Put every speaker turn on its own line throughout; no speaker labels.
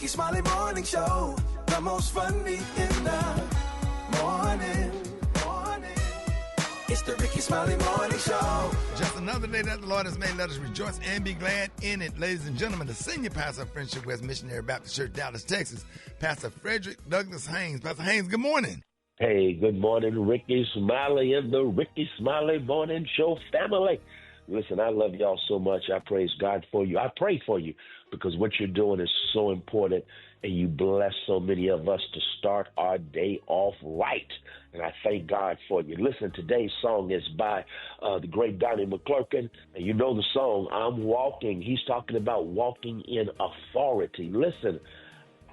Smiley Morning Show, the most funny in the morning. It's the Rickey Smiley Morning Show.
Just another day that the Lord has made. Let us rejoice and be glad in it. Ladies and gentlemen, the senior pastor of Friendship West Missionary Baptist Church, Dallas, Texas, Pastor Frederick Douglas Haynes. Pastor Haynes, good morning.
Hey, good morning, Rickey Smiley and the Rickey Smiley Morning Show family. Listen, I love y'all so much. I praise God for you. I pray for you because what you're doing is so important, and you bless so many of us to start our day off right. And I thank God for you. Listen, today's song is by the great Donnie McClurkin. And you know the song, I'm Walking. He's talking about walking in authority. Listen,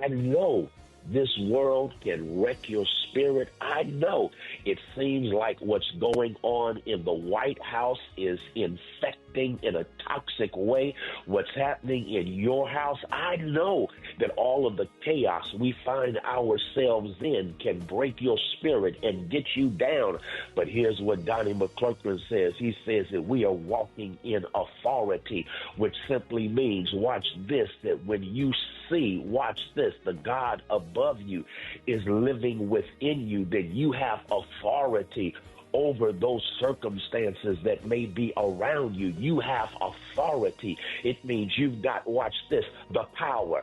I know this world can wreck your spirit. I know it seems like what's going on in the White House is infecting in a toxic way what's happening in your house. I know that all of the chaos we find ourselves in can break your spirit and get you down. But here's what Donnie McClurkin says. He says that we are walking in authority, which simply means, watch this, that when you see, watch this, the God above you is living within you, that you have authority over those circumstances that may be around you. You have authority. It means you've got, watch this, the power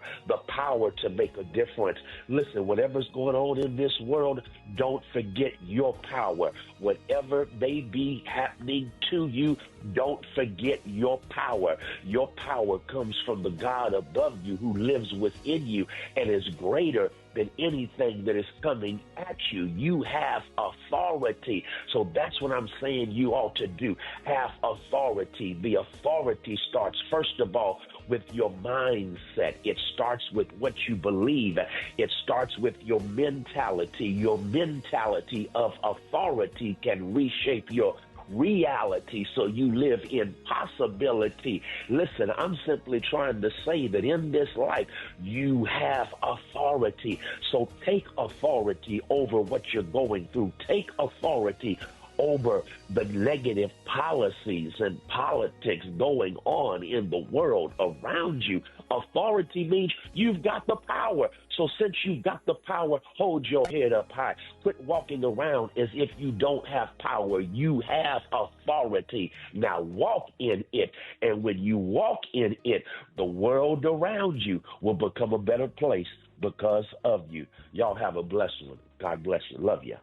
to make a difference. Listen, whatever's going on in this world, don't forget your power. Whatever may be happening to you, don't forget your power. Your power comes from the God above you who lives within you and is greater than anything that is coming at you. You have authority. So that's what I'm saying you ought to do. Have authority. The authority starts, first of all, with your mindset. It starts with what you believe. It starts with your mentality. Your mentality of authority can reshape your reality, so you live in possibility. Listen, I'm simply trying to say that in this life, you have authority. So take authority over what you're going through. Take authority over the negative policies and politics going on in the world around you. Authority means you've got the power. So since you've got the power, hold your head up high. Quit walking around as if you don't have power. You have authority. Now walk in it. And when you walk in it, the world around you will become a better place because of you. Y'all have a blessed one. God bless you. Love you.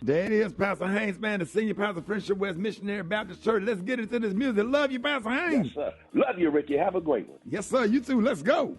There it is, Pastor Haynes, man, the senior pastor of Friendship West Missionary Baptist Church. Let's get into this music. Love you, Pastor Haynes.
Yes, sir. Love you, Ricky. Have a great one.
Yes, sir. You too. Let's go.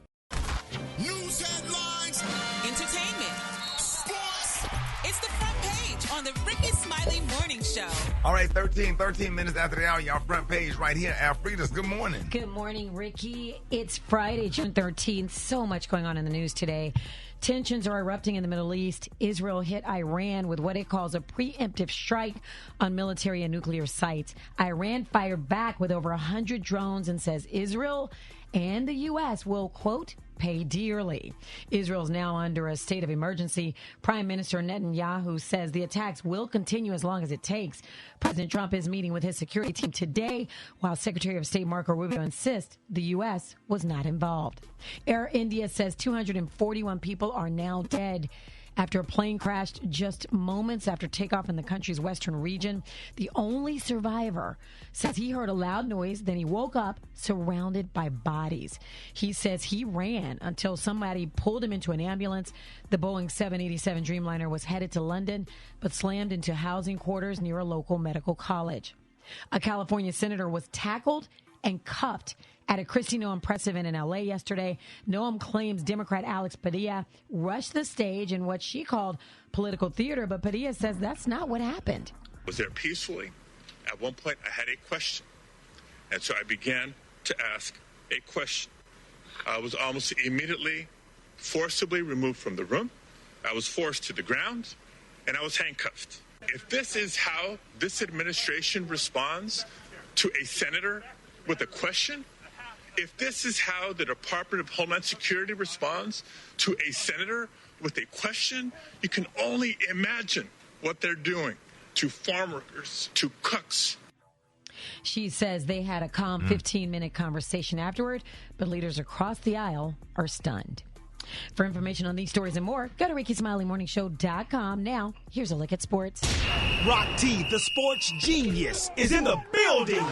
News headlines,
entertainment, sports. It's the front page on the Rickey Smiley Morning Show.
All right, 13 minutes after the hour, y'all front page right here. Alfreda's, good morning.
Good morning, Ricky. It's Friday, June 13th. So much going on in the news today. Tensions are erupting in the Middle East. Israel hit Iran with what it calls a preemptive strike on military and nuclear sites. Iran fired back with over 100 drones and says Israel and the U.S. will, quote, pay dearly. Israel's now under a state of emergency. Prime Minister Netanyahu says the attacks will continue as long as it takes. President Trump is meeting with his security team today, while Secretary of State Marco Rubio insists the U.S. was not involved. Air India says 241 people are now dead after a plane crashed just moments after takeoff in the country's western region. The only survivor says he heard a loud noise, then he woke up surrounded by bodies. He says he ran until somebody pulled him into an ambulance. The Boeing 787 Dreamliner was headed to London, but slammed into housing quarters near a local medical college. A California senator was tackled and cuffed at a Christy Noem press event in L.A. yesterday. Noem claims Democrat Alex Padilla rushed the stage in what she called political theater, but Padilla says that's not what happened.
Was there peacefully? At one point, I had a question, and so I began to ask a question. I was almost immediately forcibly removed from the room. I was forced to the ground, and I was handcuffed. If this is how this administration responds to a senator with a question, if this is how the Department of Homeland Security responds to a senator with a question, you can only imagine what they're doing to farm workers, to cooks.
She says they had a calm 15-minute conversation afterward, but leaders across the aisle are stunned. For information on these stories and more, go to RickySmileyMorningShow.com. Now, here's a look at sports.
Rock T, the sports genius, is in the building.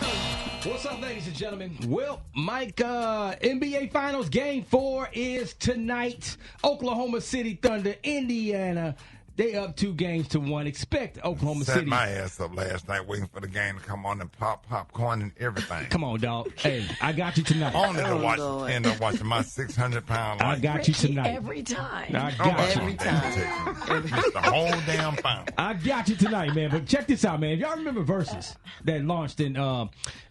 What's up, ladies and gentlemen? Well, Mike, NBA Finals Game 4 is tonight. Oklahoma City Thunder, Indiana. They up 2-1. Expect Oklahoma City.
Set my ass up last night waiting for the game to come on and pop popcorn and everything.
Come on, dog. Hey, I got you tonight.
Only to end up watching my 600-pound life.
I got you tonight.
Every time.
I got you.
Every time.
It's the whole damn final.
I got you tonight, man. But check this out, man. Y'all remember Versus that launched in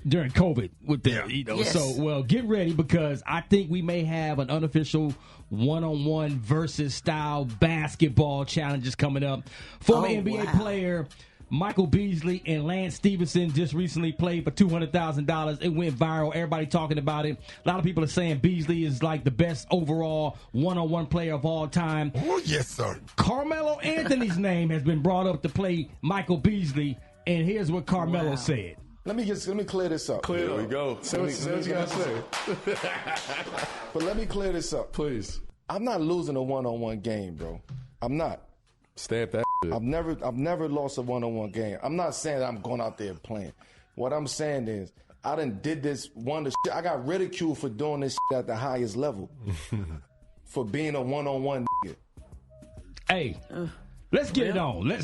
during COVID with the,
Yes.
So, well, get ready because I think we may have an unofficial one-on-one versus style basketball challenges coming up. Former NBA player Michael Beasley and Lance Stevenson just recently played for $200,000. It went viral. Everybody talking about it. A lot of people are saying Beasley is like the best overall one-on-one player of all time.
Oh, yes, sir.
Carmelo Anthony's name has been brought up to play Michael Beasley, and here's what Carmelo said.
Let me clear this up.
Here we go.
Say what you gotta say. But let me clear this up.
Please.
I'm not losing a one-on-one game, bro. I'm not.
Stamp that shit.
I've never lost a one-on-one game. I'm not saying that I'm going out there playing. What I'm saying is I done did this I got ridiculed for doing this shit at the highest level. For being a one-on-one nigga.
Hey. Let's get it on. We need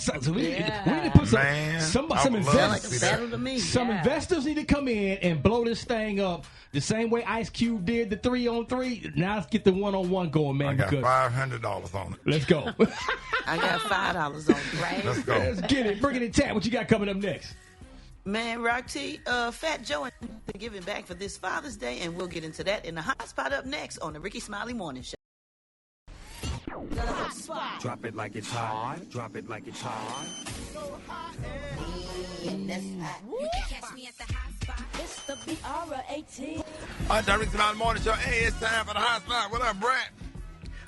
to put some investors. Some investors need to come in and blow this thing up the same way Ice Cube did the 3-on-3. Now let's get the one-on-one going, man.
I got $500 on it.
Let's go.
I got $5 on it, right?
Let's go.
Let's get it. Bring it in tap. What you got coming up next?
Man, Rock T, Fat Joe and giving back for this Father's Day, and we'll get into that in the hot spot up next on the Rickey Smiley Morning Show.
Drop it like it's hot. Drop it like it's hot.
You can catch me at the hot spot. It's the BRAT.
All right, Rickey Smiley Morning Show. Hey, it's time for the hot spot. What up, Brat?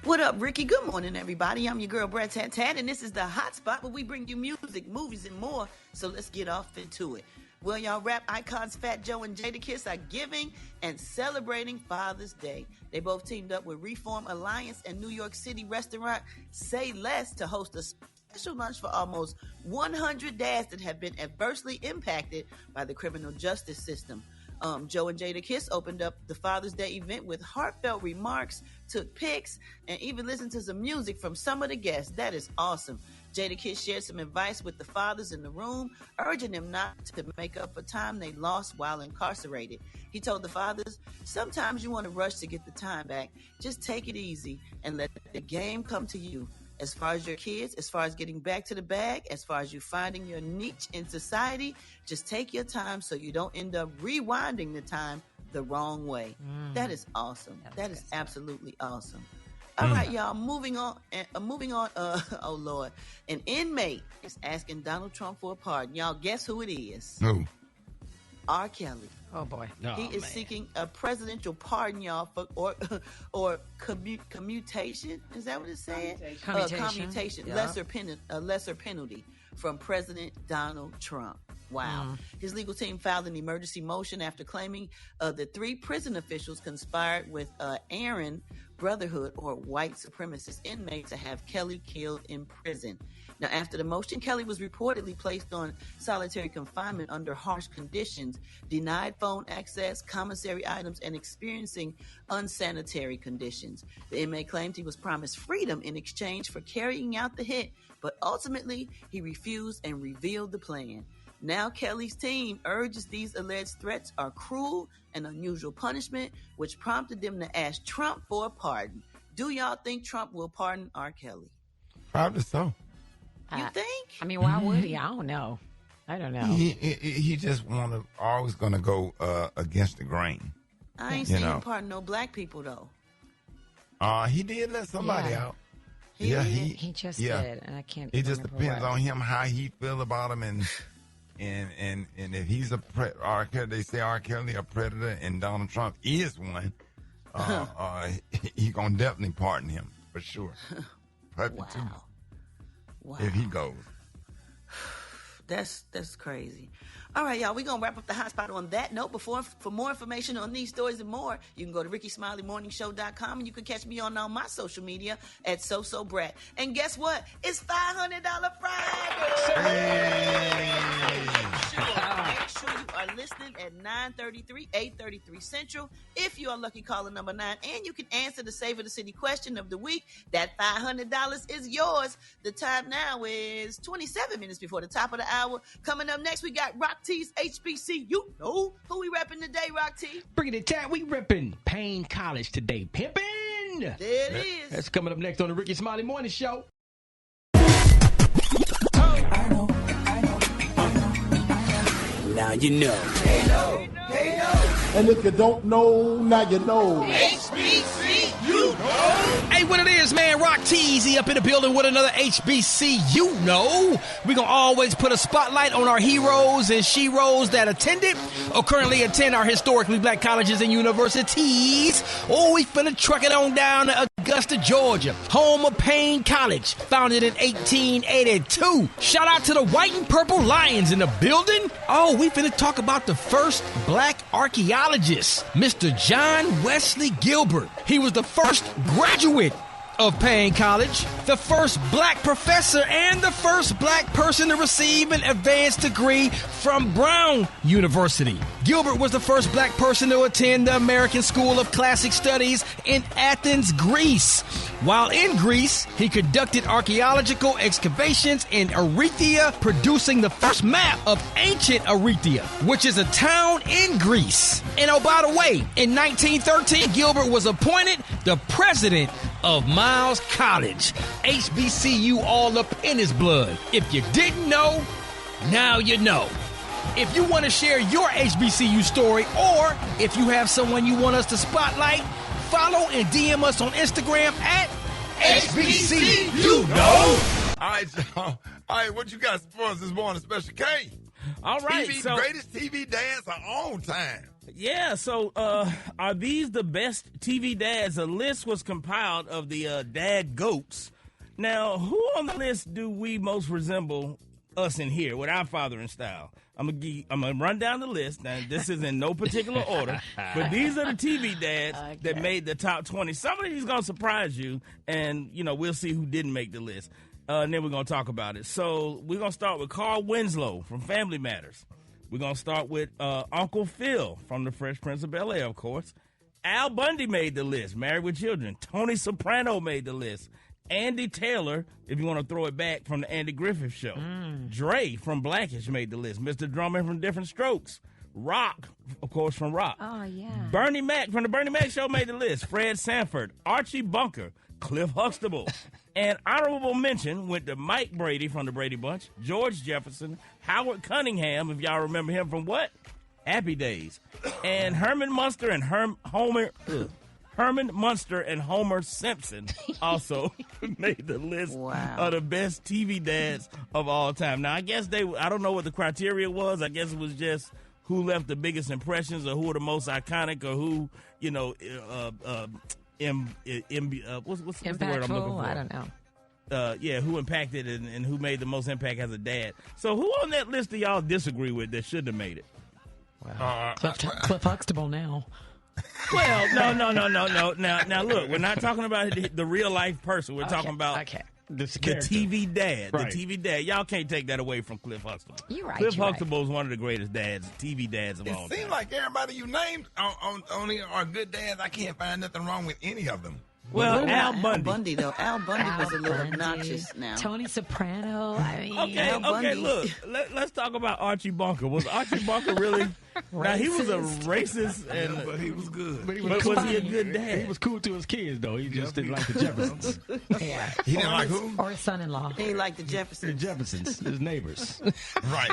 What up, Ricky? Good morning, everybody. I'm your girl, Brat Tat Tat, and this is the hot spot where we bring you music, movies, and more. So let's get off into it. Well, y'all, rap icons Fat Joe and Jadakiss are giving and celebrating Father's Day. They both teamed up with Reform Alliance and New York City restaurant Say Less to host a special lunch for almost 100 dads that have been adversely impacted by the criminal justice system. Joe and Jadakiss opened up the Father's Day event with heartfelt remarks, took pics, and even listened to some music from some of the guests. That is awesome. Jadakiss shared some advice with the fathers in the room, urging them not to make up for time they lost while incarcerated. He told the fathers, sometimes you want to rush to get the time back. Just take it easy and let the game come to you. As far as your kids, as far as getting back to the bag, as far as you finding your niche in society, just take your time so you don't end up rewinding the time the wrong way. That is awesome. That is absolutely awesome. All right, y'all, moving on. Oh, Lord. An inmate is asking Donald Trump for a pardon. Y'all, guess who it is?
Who?
R. Kelly.
Oh, boy.
He is seeking a presidential pardon, y'all, for or commutation. Is that what it's saying? Commutation. Yeah. Lesser penalty from President Donald Trump. Wow. His legal team filed an emergency motion after claiming that 3 prison officials conspired with Aaron Brotherhood or white supremacist inmates to have Kelly killed in prison. Now, after the motion, Kelly was reportedly placed on solitary confinement under harsh conditions, denied phone access, commissary items, and experiencing unsanitary conditions. The inmate claimed he was promised freedom in exchange for carrying out the hit, but ultimately he refused and revealed the plan. Now Kelly's team urges these alleged threats are cruel and unusual punishment, which prompted them to ask Trump for a pardon. Do y'all think Trump will pardon R. Kelly?
Probably so.
You think?
I mean, why would he? I don't know.
He just always going to go against the grain.
I ain't saying he pardon no black people, though.
He did let somebody out.
He just did, and I can't.
It just depends on him how he feel about him, and if he's R. Kelly, they say R. Kelly a predator, and Donald Trump is one. He gonna definitely pardon him for sure.
Wow.
If he goes.
That's crazy. All right, y'all, we're going to wrap up the hot spot on that note. For more information on these stories and more, you can go to RickySmileyMorningShow.com, and you can catch me on all my social media at Brat. And guess what? It's $500 Friday. Make sure you are listening at 9:33, 8:33 Central. If you are lucky caller number 9, and you can answer the Savor the City question of the week, that $500 is yours. The time now is 27 minutes before the top of the hour. Coming up next, we got Rock T's HBCU. You know who we repping today, Rock T?
Bringing it down, we repping Payne College today. Pimpin'!
There it is.
That's coming up next on the Rickey Smiley Morning Show.
Now you know.
Hey, no. Hey, no.
And if you don't know, now you know.
HBCU.
Hey, what it is, man? Rock Teasy up in the building with another HBCU. We're going to always put a spotlight on our heroes and sheroes that attended or currently attend our historically black colleges and universities. Oh, we finna truck it on down to Augusta, Georgia, home of Payne College, founded in 1882. Shout out to the white and purple lions in the building. Oh, we finna talk about the first black archaeologist, Mr. John Wesley Gilbert. He was the first graduate of Payne College, the first black professor, and the first black person to receive an advanced degree from Brown University. Gilbert was the first black person to attend the American School of Classic Studies in Athens, Greece. While in Greece, he conducted archaeological excavations in Erythea, producing the first map of ancient Erythea, which is a town in Greece. And oh, by the way, in 1913, Gilbert was appointed the president of Miles College. HBCU all up in his blood. If you didn't know, now you know. If you want to share your HBCU story, or if you have someone you want us to spotlight, follow and DM us on Instagram at HBCU.
All right, y'all. All right, what you got for us this morning, Special K?
All right,
greatest TV dads of all time.
Yeah, so are these the best TV dads? A list was compiled of the dad goats. Now, who on the list do we most resemble us in here with our fathering style? I'm gonna run down the list. Now, this is in no particular order, but these are the TV dads that made the top 20. Some of these gonna surprise you, and we'll see who didn't make the list. And then we're gonna talk about it. So we're gonna start with Carl Winslow from Family Matters. We're going to start with Uncle Phil from The Fresh Prince of Bel-Air, of course. Al Bundy made the list, Married with Children. Tony Soprano made the list. Andy Taylor, if you want to throw it back, from The Andy Griffith Show. Dre from Blackish made the list. Mr. Drummond from Different Strokes. Rock, of course, from Rock.
Oh, yeah.
Bernie Mac from The Bernie Mac Show made the list. Fred Sanford. Archie Bunker. Cliff Huxtable. And honorable mention went to Mike Brady from the Brady Bunch, George Jefferson, Howard Cunningham, if y'all remember him from what? Happy Days. And Herman Munster and Herman Munster and Homer Simpson also made the list of the best TV dads of all time. Now, I guess I don't know what the criteria was. I guess it was just who left the biggest impressions or who were the most iconic or who, what's the word I'm looking for?
I don't know.
Who impacted and who made the most impact as a dad. So who on that list do y'all disagree with that shouldn't have made it?
Wow. Cliff Huxtable now.
Well, no. Now, look, we're not talking about the real life person. We're talking about the TV dad. Right. The TV dad. Y'all can't take that away from Cliff Huxtable.
You're right.
Cliff Huxtable is one of the greatest TV dads of all time.
It seems like everybody you named only are good dads. I can't find nothing wrong with any of them.
Well, Al Bundy.
Al Bundy, though. Al Bundy was a little obnoxious now.
Tony Soprano.
Okay, look. Let's talk about Archie Bunker. Was Archie Bunker really... Now, he was a racist,
but he was good.
But was he a good dad?
He was cool to his kids, though. He just didn't like the Jeffersons.
Yeah.
He didn't like who?
Or his son-in-law.
He didn't like the Jeffersons.
The Jeffersons, his neighbors.
Right.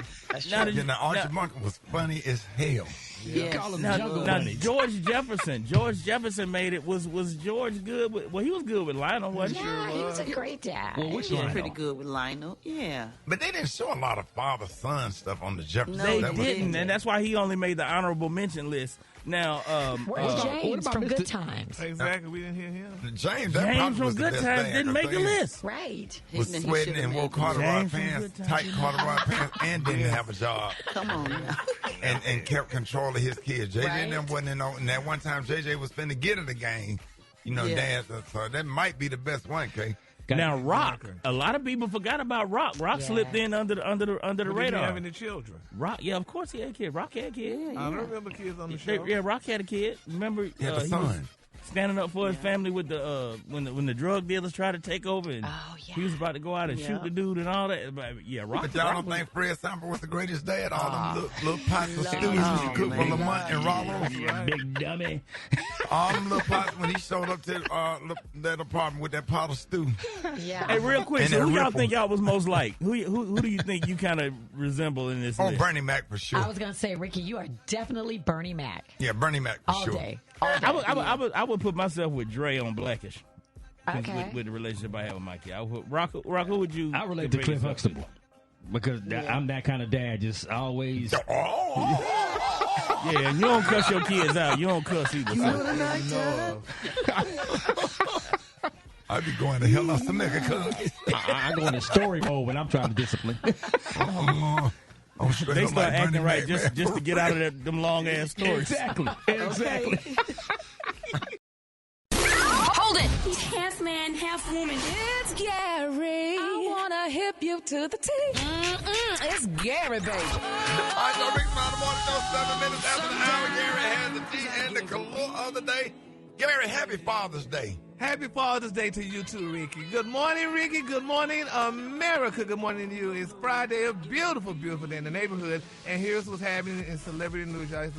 Now, Archie Bunker was funny as hell.
Yes.
Now, George Jefferson made it. Was George good with? Well, he was good with Lionel, wasn't he?
Yeah, he was a great dad.
Well, he was pretty good with Lionel. Yeah.
But they didn't show a lot of father-son stuff on the Jefferson.
They didn't, and that's why he only made the honorable mention list. Now,
where's James
about
from
Mr.
Good Times?
Exactly, we didn't hear him.
James
James from Good Times didn't make the list.
Right.
Was sweating and wore corduroy pants, tight corduroy pants, and didn't have a job.
Come on now.
And kept control of his kids. JJ
Right.
and them wasn't in and that one time JJ was finna get at the game. You know,
Yeah.
Dad. So that might be the best one, Kay.
Now, Rock. A lot of people forgot about Rock. Rock slipped in under the
But did he
radar.
have any children?
Rock, yeah, of course he had a kid. Rock had a kid.
I don't remember kids on the show.
Yeah, Rock had a kid. Remember,
He had a
he
son.
was standing up for his family with the when the drug dealers tried to take over, and he was about to go out and shoot the dude and all that. But, yeah, Rock.
But y'all don't think Fred Sample was the greatest dad? All them little pots of stew he cooked for Lamont and Rollo.
Yeah, big dummy.
All them little pots when he showed up to that apartment with that pot of stew.
Yeah.
Hey, real quick,
And
so
that
who y'all
ripple.
think y'all was most like? Who do you think you kind of resemble in this
Oh,
list?
Bernie Mac for sure.
I was going to say, Ricky, you are definitely Bernie Mac.
Yeah, Bernie Mac for
All
sure.
day. All day.
I would put myself with Dre on Blackish.
Okay.
With the relationship I have with my kid. I would Rock, who would you?
I relate to
compare
Cliff
yourself
Huxtable because I'm that kind of dad. Just always.
Yeah, and you don't cuss your kids out. You don't cuss either. So.
I be going to hell off some nigga, cuz.
I go into story mode when I'm trying to discipline.
They start acting right just to get out of them long ass stories.
Exactly.
Hold it. He's half man, half woman. It's Gary. I wanna hip you to the T. It's Gary, baby.
All right, so Rick Smiley Morning Show, 7 minutes after the hour. Gary has the tea and the galore of the day. Gary, happy Father's Day.
Happy Father's Day to you too, Ricky. Good morning, Ricky. Good morning, America. Good morning to you. It's Friday, a beautiful, beautiful day in the neighborhood. And here's what's happening in celebrity news, y'all.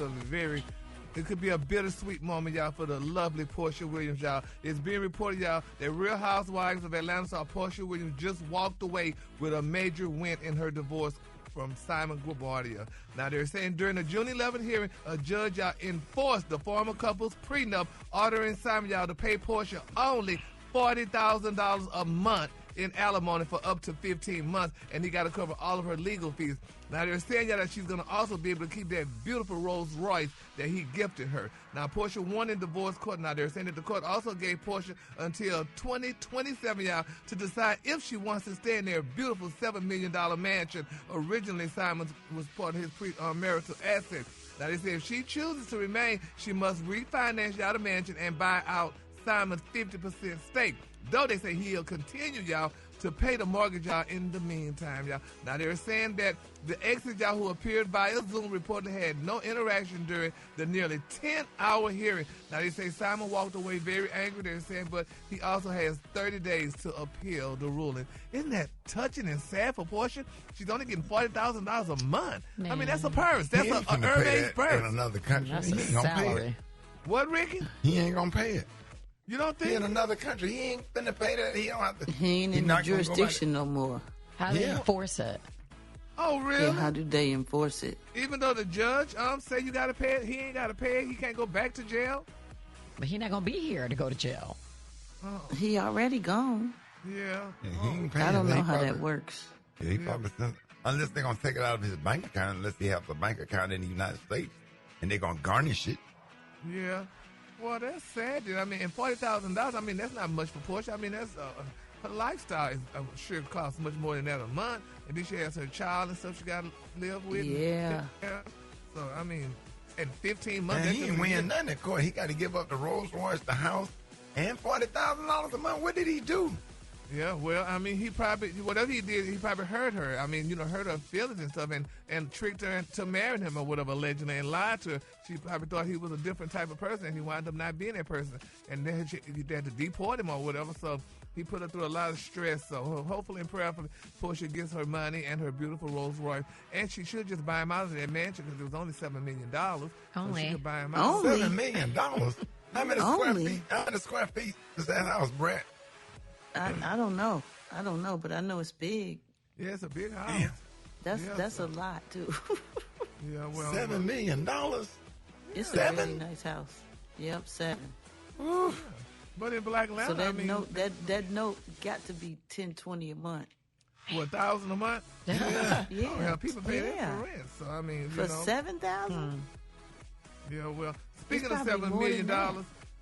It could be a bittersweet moment, y'all, for the lovely Portia Williams, y'all. It's being reported, y'all, that Real Housewives of Atlanta saw Portia Williams just walked away with a major win in her divorce from Simon Guobadia. Now, they're saying during the June 11th hearing, a judge, y'all, enforced the former couple's prenup, ordering Simon, y'all, to pay Portia only $40,000 a month in alimony for up to 15 months, and he got to cover all of her legal fees. Now, they're saying that she's going to also be able to keep that beautiful Rolls Royce that he gifted her. Now, Portia won in divorce court. Now, they're saying that the court also gave Portia until 2027, y'all, to decide if she wants to stay in their beautiful $7 million mansion. Originally, Simon was part of his marital asset. Now, they say if she chooses to remain, she must refinance y'all the mansion and buy out Simon's 50% stake. Though they say he'll continue, y'all, to pay the mortgage, y'all, in the meantime, y'all. Now, they're saying that the exes, y'all, who appeared via Zoom reportedly had no interaction during the nearly 10-hour hearing. Now, they say Simon walked away very angry, they're saying, but he also has 30 days to appeal the ruling. Isn't that touching and sad for Portia? She's only getting $40,000 a month.
Man.
I mean, that's a purse. That's
He
a
ain't finna pay
Hermes
that
purse.
in another country.
That's
He
a
ain't gonna pay it.
salary.
What, Ricky?
He ain't gonna pay it.
You don't
He
think?
in another country. He ain't finna pay that. He don't have to.
He ain't in the
not gonna go
jurisdiction no more.
How do they enforce it?
Oh, really?
Yeah, how do they enforce it?
Even though the judge say you got to pay it, he ain't got to pay it. He can't go back to jail.
But he's not going to be here to go to jail.
He already gone.
Yeah.
He ain't paying
I don't
it.
know
He
how
probably-
that works.
Yeah, he probably unless they're gonna take it out of his bank account, unless he has a bank account in the United States, and they're gonna garnish it.
Yeah. Well, that's sad. I mean, and $40,000. I mean, that's not much for Portia. I mean, that's her lifestyle is I'm sure costs much more than that a month. And then she has her child and stuff she got to live with.
Yeah.
So I mean, in 15 months,
Man,
that's
he
just
ain't
a
winning
year.
nothing in court. He got to give up the Rolls Royce, the house, and $40,000 a month. What did he do?
Yeah, well, I mean, he probably, whatever he did, he probably hurt her. I mean, hurt her feelings and stuff and tricked her into marrying him or whatever, allegedly, and lied to her. She probably thought he was a different type of person, and he wound up not being that person. And then he had to deport him or whatever, so he put her through a lot of stress. So hopefully and prayerfully, Portia gets her money and her beautiful Rolls Royce. And she should just buy him out of that mansion because it was only $7 million. So she could buy him out.
$7 million? How many square feet? How many square feet is that house, Brat?
I don't know. I don't know, but I know it's big.
Yeah, it's a big house.
That's a lot too.
Yeah, well,
$7 million.
It's a really nice house. Yep, 7.
But in Black Atlanta,
so that
I mean,
note that note got to be $10-20 a month.
What, $1,000 a month?
Yeah.
Well, people pay that
Yeah.
for rent. So I mean,
For $7,000.
Yeah, well, speaking of $7 million,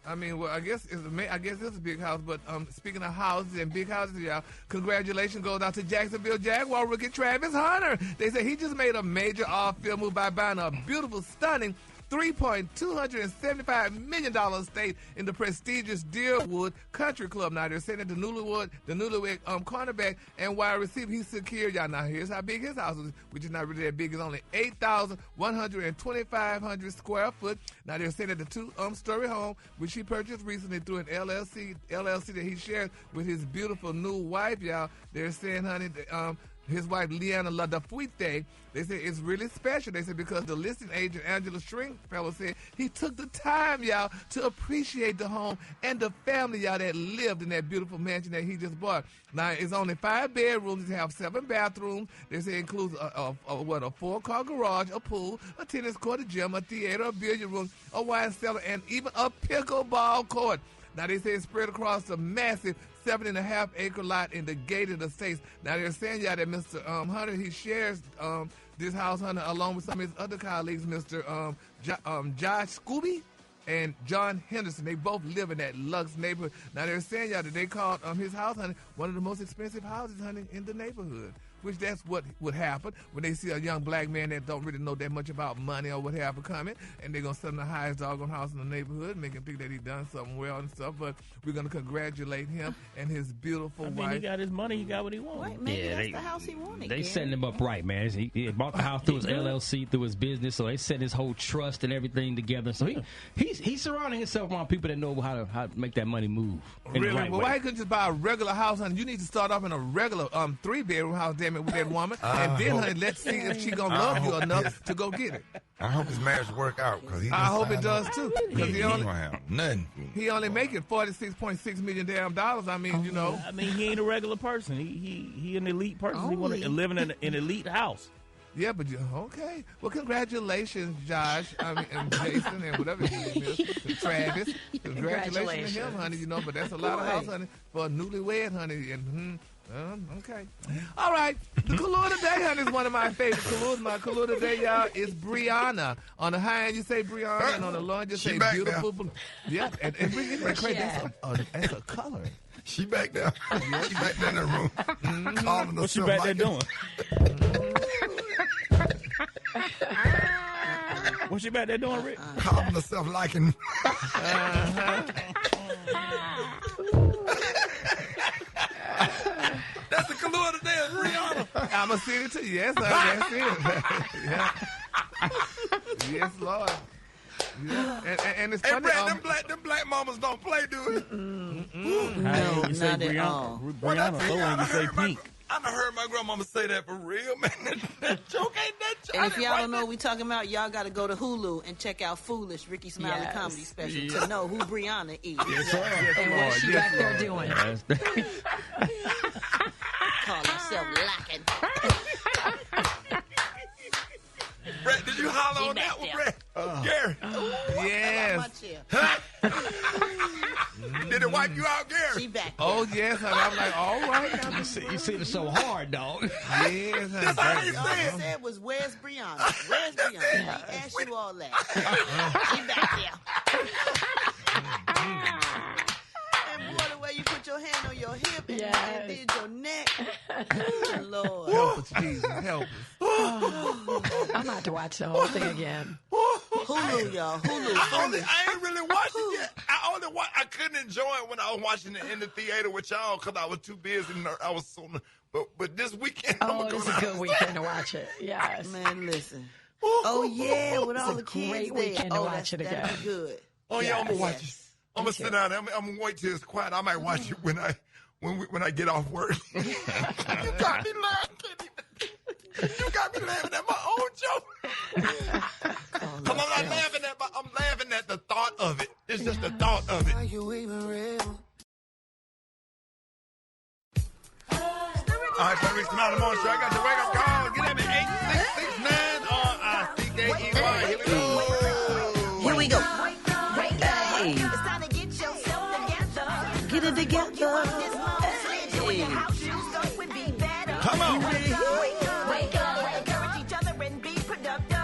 I mean, well, I guess it's a big house. But speaking of houses and big houses, y'all, congratulations goes out to Jacksonville Jaguar rookie Travis Hunter. They say he just made a major off-field move by buying a beautiful, stunning $3.275 million estate in the prestigious Deerwood Country Club. Now they're saying that the newlywed cornerback and wide receiver he secured. Y'all, now here's how big his house is, which is not really that big. It's only 8,125 square foot. Now they're saying that the two-story home, which he purchased recently through an LLC that he shared with his beautiful new wife. Y'all, they're saying, honey, his wife, Leanna Ladafuite, they say it's really special. They said because the listing agent, Angela Stringfellow, said he took the time, y'all, to appreciate the home and the family, y'all, that lived in that beautiful mansion that he just bought. Now, it's only 5 bedrooms. It have 7 bathrooms. They say it includes a 4-car garage, a pool, a tennis court, a gym, a theater, a billiard room, a wine cellar, and even a pickleball court. Now, they say it's spread across a massive 7.5-acre lot in the gated estates. Now, they're saying, y'all, that Mr. Hunter, he shares this house, Hunter, along with some of his other colleagues, Mr. Josh Scooby and John Henderson. They both live in that Lux neighborhood. Now, they're saying, y'all, that they called his house, honey, one of the most expensive houses, honey, in the neighborhood. Which that's what would happen when they see a young black man that don't really know that much about money or what have coming, and they're going to sell him the highest doggone house in the neighborhood, make him think that he done something well and stuff. But we're going to congratulate him and his beautiful wife.
He got his money. He got what he wanted.
Maybe that's the house he wanted.
They setting him up right, man. He bought the house through his LLC, through his business, so they set his whole trust and everything together. So he's surrounding himself around people that know how to make that money move.
Really?
Right
Well,
way.
why he couldn't just buy a regular house, honey? You need to start off in a regular 3-bedroom house, damn it, with that woman. And then, honey, let's see if she gonna love you enough to go get it.
I hope his marriage work out.
I hope it does too. Because
he ain't gonna have nothing.
He only making $46.6 million damn dollars. I mean, you know.
I mean, he ain't a regular person. He an elite person. He want to live in an elite house.
Yeah, but okay. Well, congratulations, Josh. And Jason, and whatever his name is, Travis. Congratulations to him, honey. You know, but that's a lot of house, honey, for a newlywed, honey. And okay. All right. The color today, honey, is one of my favorite colors. My color today, y'all, is Brianna. On the high end, you say Brianna, and on the low end, you say beautiful. Yeah, and bring it back. That's a color.
She back there. She back there in the room.
What's she back there doing? What's she back there doing, Rick?
Calling herself liking. That's the color today, Rihanna.
I'm going to send it to you. Yes, sir. That's it. Yeah. Yes, Lord. Yeah. And it's funny.
Brad, them black mamas don't play, do it?
No,
you say
not at
Brianna,
all.
Brianna low and you say pink.
I done heard my grandmama say that for real, man. That joke ain't that joke.
And if y'all don't know what we talking about, y'all got to go to Hulu and check out Foolish, Rickey Smiley comedy special to know who Brianna is.
Yes, and what she back there doing.
Call herself lacking.
Brett, did you holler on that one, Brett? Gary.
Yes.
Did it wipe you out, Gary?
She back.
Oh, yes. And I'm like, all right.
You see it so hard, dog.
Yes.
That's how you
All
say
I
it.
said was, where's Brianna? Where's Brianna? He asked you all that. She back there. And boy, the way you put your hand on your hip and did your neck. Oh, Lord.
Help us, Jesus. Help us.
I'm going to have to watch the whole thing again.
Hulu, y'all. Hulu.
I ain't really watched it yet. I couldn't enjoy it when I was watching it in the theater with y'all because I was too busy. I was so. But this weekend,
this is a good weekend to watch it. Yes,
man. Listen. Oh yeah, with all the kids
great
there.
weekend to watch it again.
That'd be good.
Oh yeah, I'm gonna watch it. I'm gonna sit down. I'm gonna wait till it's quiet. I might watch it when I get off work. You got me laughing. You got me laughing at my own joke. I'm not laughing at I'm laughing at the thought of it. It's just the thought of it.
Are you even real?
All right, so Rickey Smiley Morning Show. I got the wake up call. Get at me 8669 RICKE.
Here we go.
Hey.
It's time to get yourself together. Get it together. Hey.
Come on.
Wake up. Encourage each other and be productive.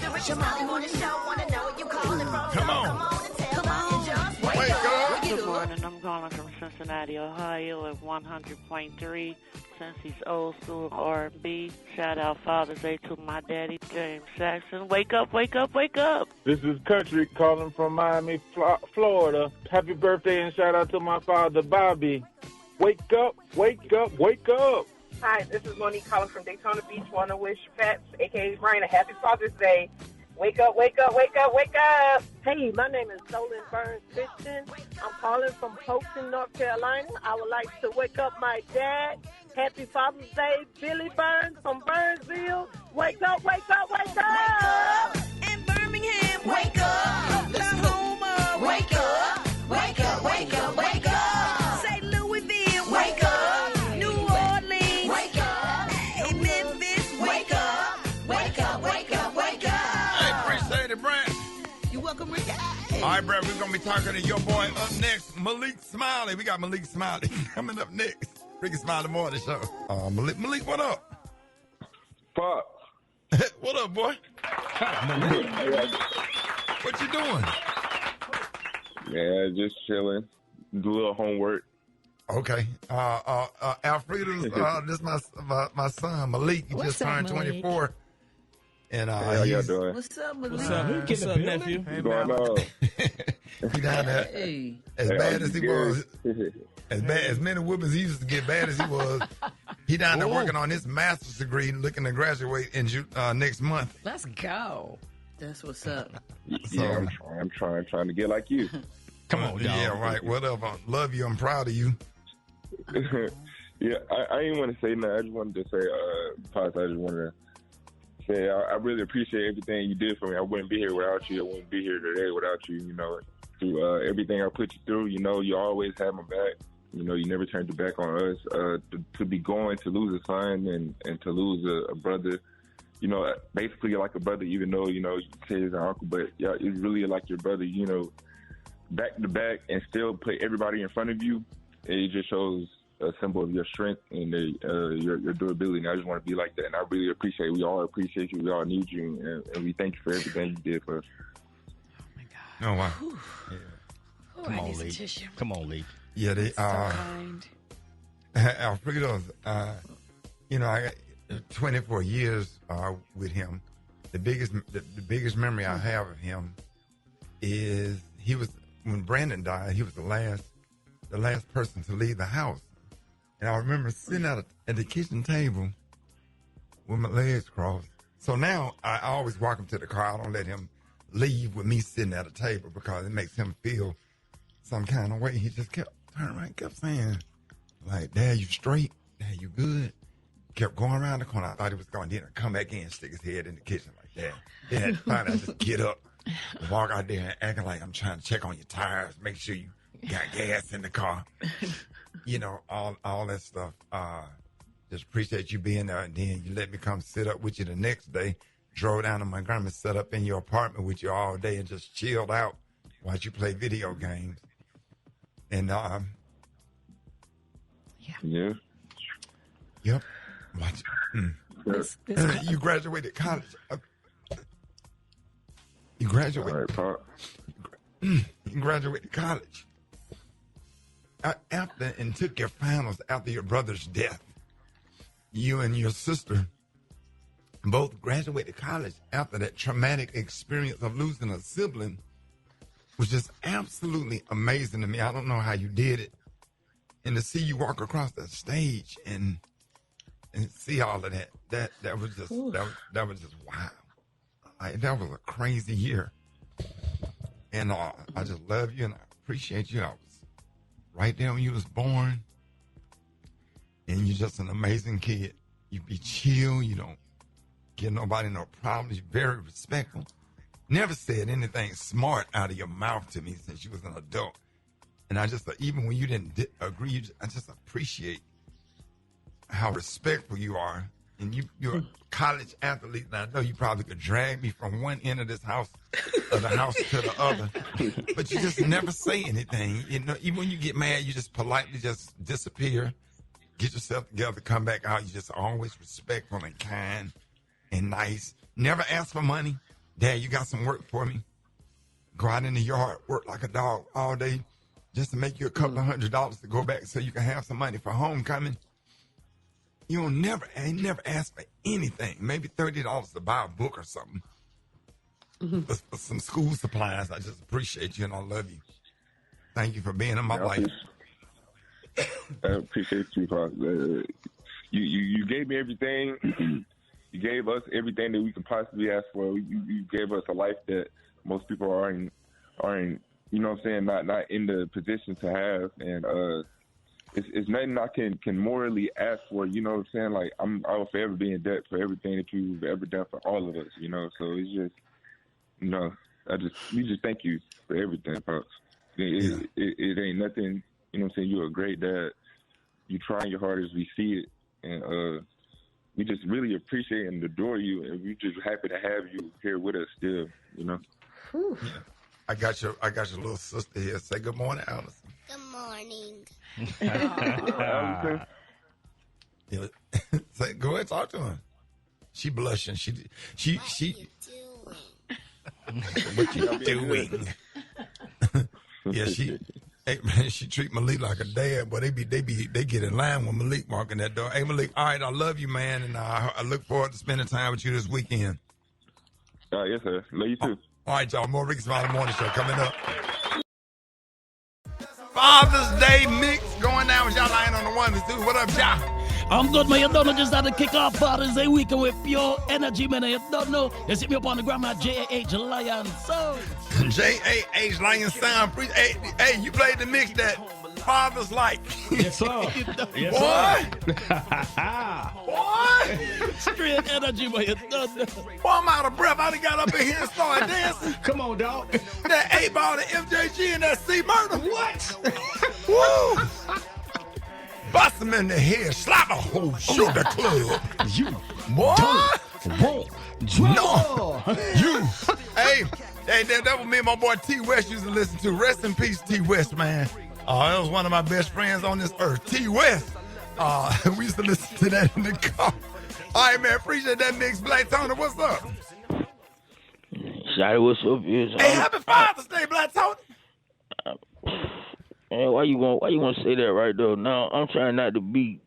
The Rickey Smiley Morning Show. Wanna know where you calling from?
Come on.
morning. I'm calling from Cincinnati, Ohio at 100.3. Since he's old school R&B, shout out Father's Day to my daddy, James Saxon. Wake up, wake up, wake up.
This is Country calling from Miami, Florida. Happy birthday and shout out to my father, Bobby. Wake up, wake up, wake up.
Hi, this is Monique calling from Daytona Beach. Want to wish Fats, a.k.a. Brian, a happy Father's Day. Wake up, wake up, wake up, wake up.
Hey, my name is Nolan Burns Christian. I'm calling from Polkton, North Carolina. I would like to wake up my dad. Happy Father's Day, Billy Burns from Burnsville. Wake up, wake up, wake up.
In Birmingham, wake up. Oklahoma, wake up. Wake up, wake up, wake up. St. Louisville, wake up. New Orleans, wake up. Hey, Memphis, wake up. Wake up, wake up, wake up.
Hey, appreciate it, Brat.
You're welcome, Rick.
All right, Brat, we're going to be talking to your boy up next, Malik Smiley. We got Malik Smiley coming up next. Rickey Smiley Morning Show. Malik, what up?
Pop.
What up, boy? What you doing?
Man, just chilling. Do a little homework.
Okay. Alfredo, this is my son, Malik. He just turned 24. And
how y'all doing?
What's up, Malik?
What's up? What's up, nephew?
What's going on?
He down there.
Hey.
As bad as he was, as many whoopings he used to get, bad as he was, he down there working on his master's degree, looking to graduate in next month.
Let's go.
That's what's up.
Yeah, I'm trying to get like you.
Come on, dog.
Yeah, right. Whatever. Love you. I'm proud of you.
Yeah, I didn't want to say nothing. I just wanted to say, Pops, I just wanted to say I really appreciate everything you did for me. I wouldn't be here without you. I wouldn't be here today without you. You know, through everything I put you through, you know, you always had my back. You know, you never turned your back on us. To be going to lose a son and to lose a brother, you know, basically like a brother, even though, you know, you say he's an uncle, but yeah, it's really like your brother, you know, back to back and still put everybody in front of you. It just shows a symbol of your strength and your durability. And I just want to be like that. And I really appreciate it. We all appreciate you. We all need you. And we thank you for everything you did for us.
Oh, wow.
Yeah.
Come on, Lee. Come on, Lee.
Yeah, they are.
So kind.
Alfredo's, you know, I got 24 years with him. The biggest memory I have of him is when Brandon died, he was the last person to leave the house. And I remember sitting at the kitchen table with my legs crossed. So now I always walk him to the car. I don't let him leave with me sitting at a table because it makes him feel some kind of way. He just kept turning around, kept saying, like, Dad, you straight? Dad, you good? Kept going around the corner. I thought he was going to come back in and stick his head in the kitchen like that. Then finally I just get up, walk out there and acting like I'm trying to check on your tires, make sure you got gas in the car. You know, all that stuff. Just appreciate you being there. And then you let me come sit up with you the next day. Drove down to Montgomery, set up in your apartment with you all day and just chilled out while you play video games. And
yeah.
Yep. Watch. You graduated college. You graduated.
All
right, you graduated college. After and took your finals after your brother's death. You and your sister both graduated college after that traumatic experience of losing a sibling, was just absolutely amazing to me. I don't know how you did it. And to see you walk across that stage and see all of that was just that was just wow. That was a crazy year. And I just love you and I appreciate you. I was right there when you was born. And you're just an amazing kid. You be chill. You don't give nobody no problems. You're very respectful. Never said anything smart out of your mouth to me since you was an adult. And I just, even when you didn't agree, I just appreciate how respectful you are. And you're a college athlete, and I know you probably could drag me from one end of this house, to the other. But you just never say anything. You know, even when you get mad, you just politely just disappear, get yourself together, come back out. You're just always respectful and kind and nice. Never ask for money. Dad, you got some work for me? Go out in the yard, work like a dog all day. just to make you a couple of $100 to go back so you can have some money for homecoming. You'll never ask for anything. Maybe $30 to buy a book or something. For some school supplies. I just appreciate you and I love you. Thank you for being in my life.
I appreciate you, Pops. You gave me everything. You gave us everything that we could possibly ask for. You gave us a life that most people aren't. You know what I'm saying? Not in the position to have, and it's nothing I can morally ask for. You know what I'm saying? Like I'll forever be in debt for everything that you've ever done for all of us. You know, so it's just, you know, we just thank you for everything, Pops. It ain't nothing. You know what I'm saying? You're a great dad. You trying your hardest. We see it, and we just really appreciate and adore you, and we're just happy to have you here with us still. You know.
Whew. I got your little sister here. Say good morning, Allison.
Good morning.
Allison. Say, go ahead, talk to her. She blushing. She. What you doing? Yeah, hey man, she treat Malik like a dad, but they get in line when Malik walking that door. Hey Malik, all right, I love you, man, and I look forward to spending time with you this weekend.
Yes, sir. Love you too.
All right, y'all. More Rickey Smiley Morning Show coming up. Father's Day mix going down with y'all lying on the one and two. What up, y'all?
I'm good, man. You don't know, just had to kick off Father's Day weekend with pure energy, man. You don't know. You see me up on the ground, man. J.A.H. Lion Sound.
J.A.H. Lion Sound. Hey, you played the mix that fathers like.
Yes, sir.
Yes,
Boy. Straight energy, man. You don't know.
Boy, I'm out of breath. I done got up in here and started dancing.
Come on, dog.
That 8-ball, the FJG, and that C murder.
What?
Woo! Bust him in the head, slap a hole, shoot the club.
You
boy,
no,
you. Hey, that was me and my boy T West used to listen to. Rest in peace, T West, man. That was one of my best friends on this earth, T West. We used to listen to that in the car. All right, man, appreciate that mix. Black Tony, what's up?
Shotty, what's up?
Hey, happy Father's Day, Black Tony.
Man, why you want to say that right though? No, I'm trying not to be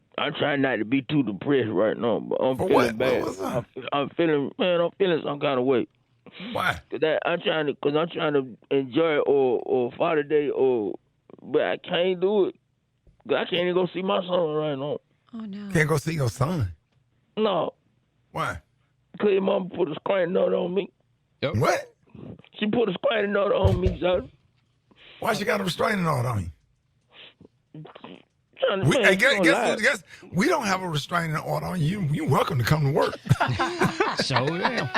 too depressed right now, but I'm feeling bad. I'm feeling some kind of way.
Why?
Cause I'm trying to enjoy it or Father's Day but I can't do it. Cause I can't even go see my son right now.
Oh no.
Can't go see your son?
No.
Why?
Cause your mom put a squirting note on me.
Yep. What?
She put a squirting note on me, son.
Why she got a restraining order on you? Guess we don't have a restraining order on you. You're welcome to come to work.
So yeah.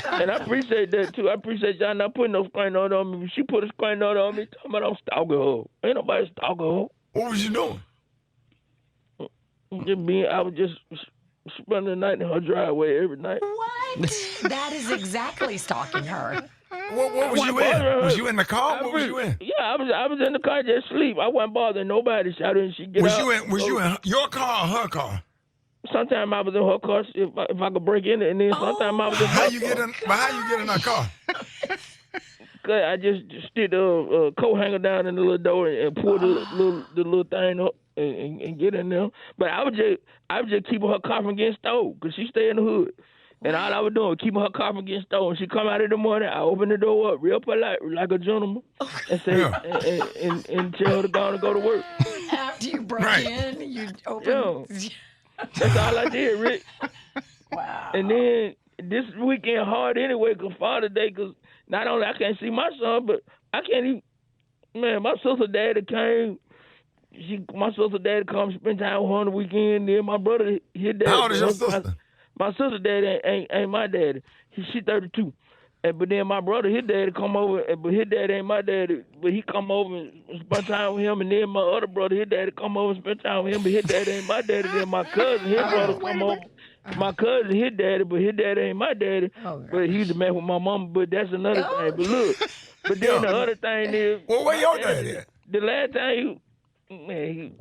And I appreciate that too. I appreciate y'all not putting no restraining order on me. She put a restraining order on me. Talking about I'm stalking her. Ain't nobody stalking her.
What was you doing?
I was just spending the night in her driveway every night.
What? That is exactly stalking her.
What was you in? Was you in the car? What was you in?
Yeah, I was in the car just sleep. I wasn't bothering nobody. So I didn't she get out.
Was you in your car or her car?
Sometimes I was in her car if I could break in it, and then sometimes I was in her car.
How you get in her car?
I just stick the coat hanger down in the little door and pull the little thing up and get in there. But I was just keeping her car from getting stolen because she stay in the hood. And all I was doing was keeping her car from getting stolen. She come out in the morning, I open the door up real polite, like a gentleman, and say, and tell her to go and go to work.
After you broke in, you opened.
Yeah. That's all I did, Rick.
Wow.
And then this weekend hard anyway, because Father's Day, because not only I can't see my son, but I can't even, man, my sister daddy came. My sister daddy come spend time with her on the weekend. Then my brother, his dad.
How old is your sister?
My sister daddy ain't my daddy. She 32. But then my brother, his daddy come over, but his daddy ain't my daddy. But he come over and spend time with him. And then my other brother, his daddy come over and spend time with him. But his daddy ain't my daddy. Then my cousin, his brother come over. My cousin, his daddy, but his daddy ain't my daddy. But he's the man with my mama. But that's another thing. But look, but then the other thing is,
well, where your daddy at?
The last time he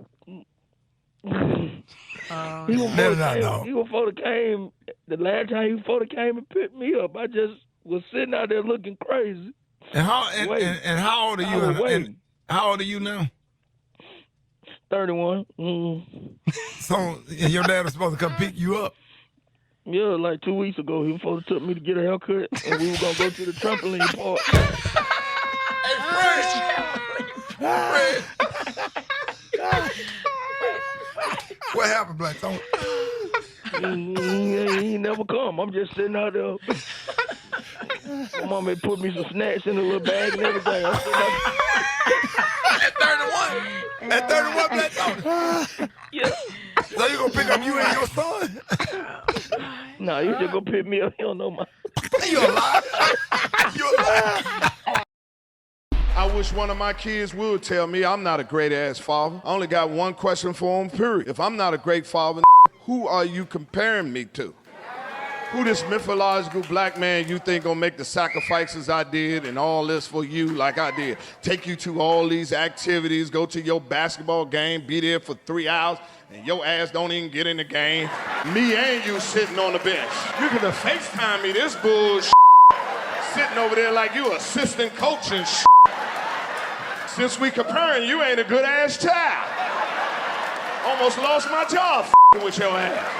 was came. The last time he came and picked me up, I just was sitting out there looking crazy.
And how old are you? How old are you now?
31.
So your dad was supposed to come pick you up?
Yeah, like 2 weeks ago, he was supposed to take me to get a haircut, and we were going to go to the trampoline park.
What happened, Black Tone?
He never come. I'm just sitting out there. My mom had put me some snacks in a little bag and everything. I'm sitting out.
At 31, Black Tone?
Yeah.
So you gonna pick up you and your son?
No, he just gonna pick me up. He don't know my...
You alive? You alive?
I wish one of my kids would tell me I'm not a great-ass father. I only got one question for them, period. If I'm not a great father, who are you comparing me to? Who this mythological black man you think gonna make the sacrifices I did and all this for you like I did? Take you to all these activities, go to your basketball game, be there for 3 hours, and your ass don't even get in the game. Me and you sitting on the bench. You could have FaceTime me this bullshit. Sitting over there like you assistant coach and shit. Since we comparing, you ain't a good ass child. Almost lost my job with your ass.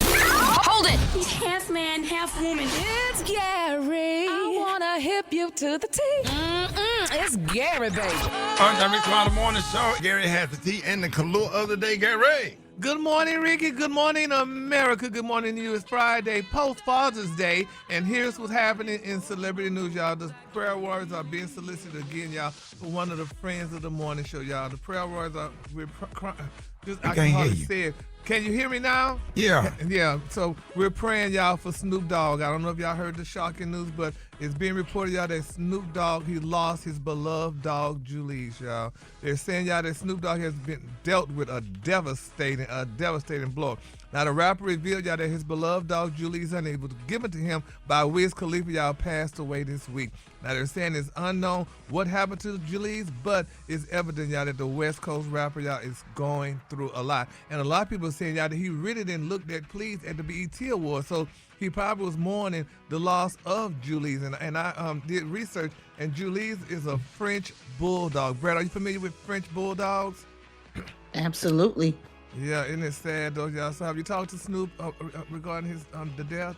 Hold it! He's half man, half woman. It's Gary. I wanna hip you to the T. It's Gary, baby.
On the Rick Smiley Morning Show, Gary has the tea and the color of the day. Gary.
Good morning, Ricky. Good morning, America. Good morning to you. It's Friday, post-Father's Day, and here's what's happening in celebrity news, y'all. The prayer warriors are being solicited again, y'all, for one of the friends of the morning show, y'all. The prayer warriors are... I can hardly say it. Can you hear me now?
Yeah.
Yeah, so we're praying, y'all, for Snoop Dogg. I don't know if y'all heard the shocking news, but it's being reported, y'all, that Snoop Dogg, he lost his beloved dog, Julius, y'all. They're saying, y'all, that Snoop Dogg has been dealt with a devastating blow. Now, the rapper revealed, y'all, that his beloved dog, Julius, and it was given to him by Wiz Khalifa, y'all, passed away this week. Now, they're saying it's unknown what happened to Julius, but it's evident, y'all, that the West Coast rapper, y'all, is going through a lot. And a lot of people are saying, y'all, that he really didn't look that pleased at the B.E.T. Awards. So he probably was mourning the loss of Julius. And I did research, and Julius is a French bulldog. Brat, are you familiar with French bulldogs?
Absolutely.
Yeah, isn't it sad, though, y'all? So have you talked to Snoop regarding his the death?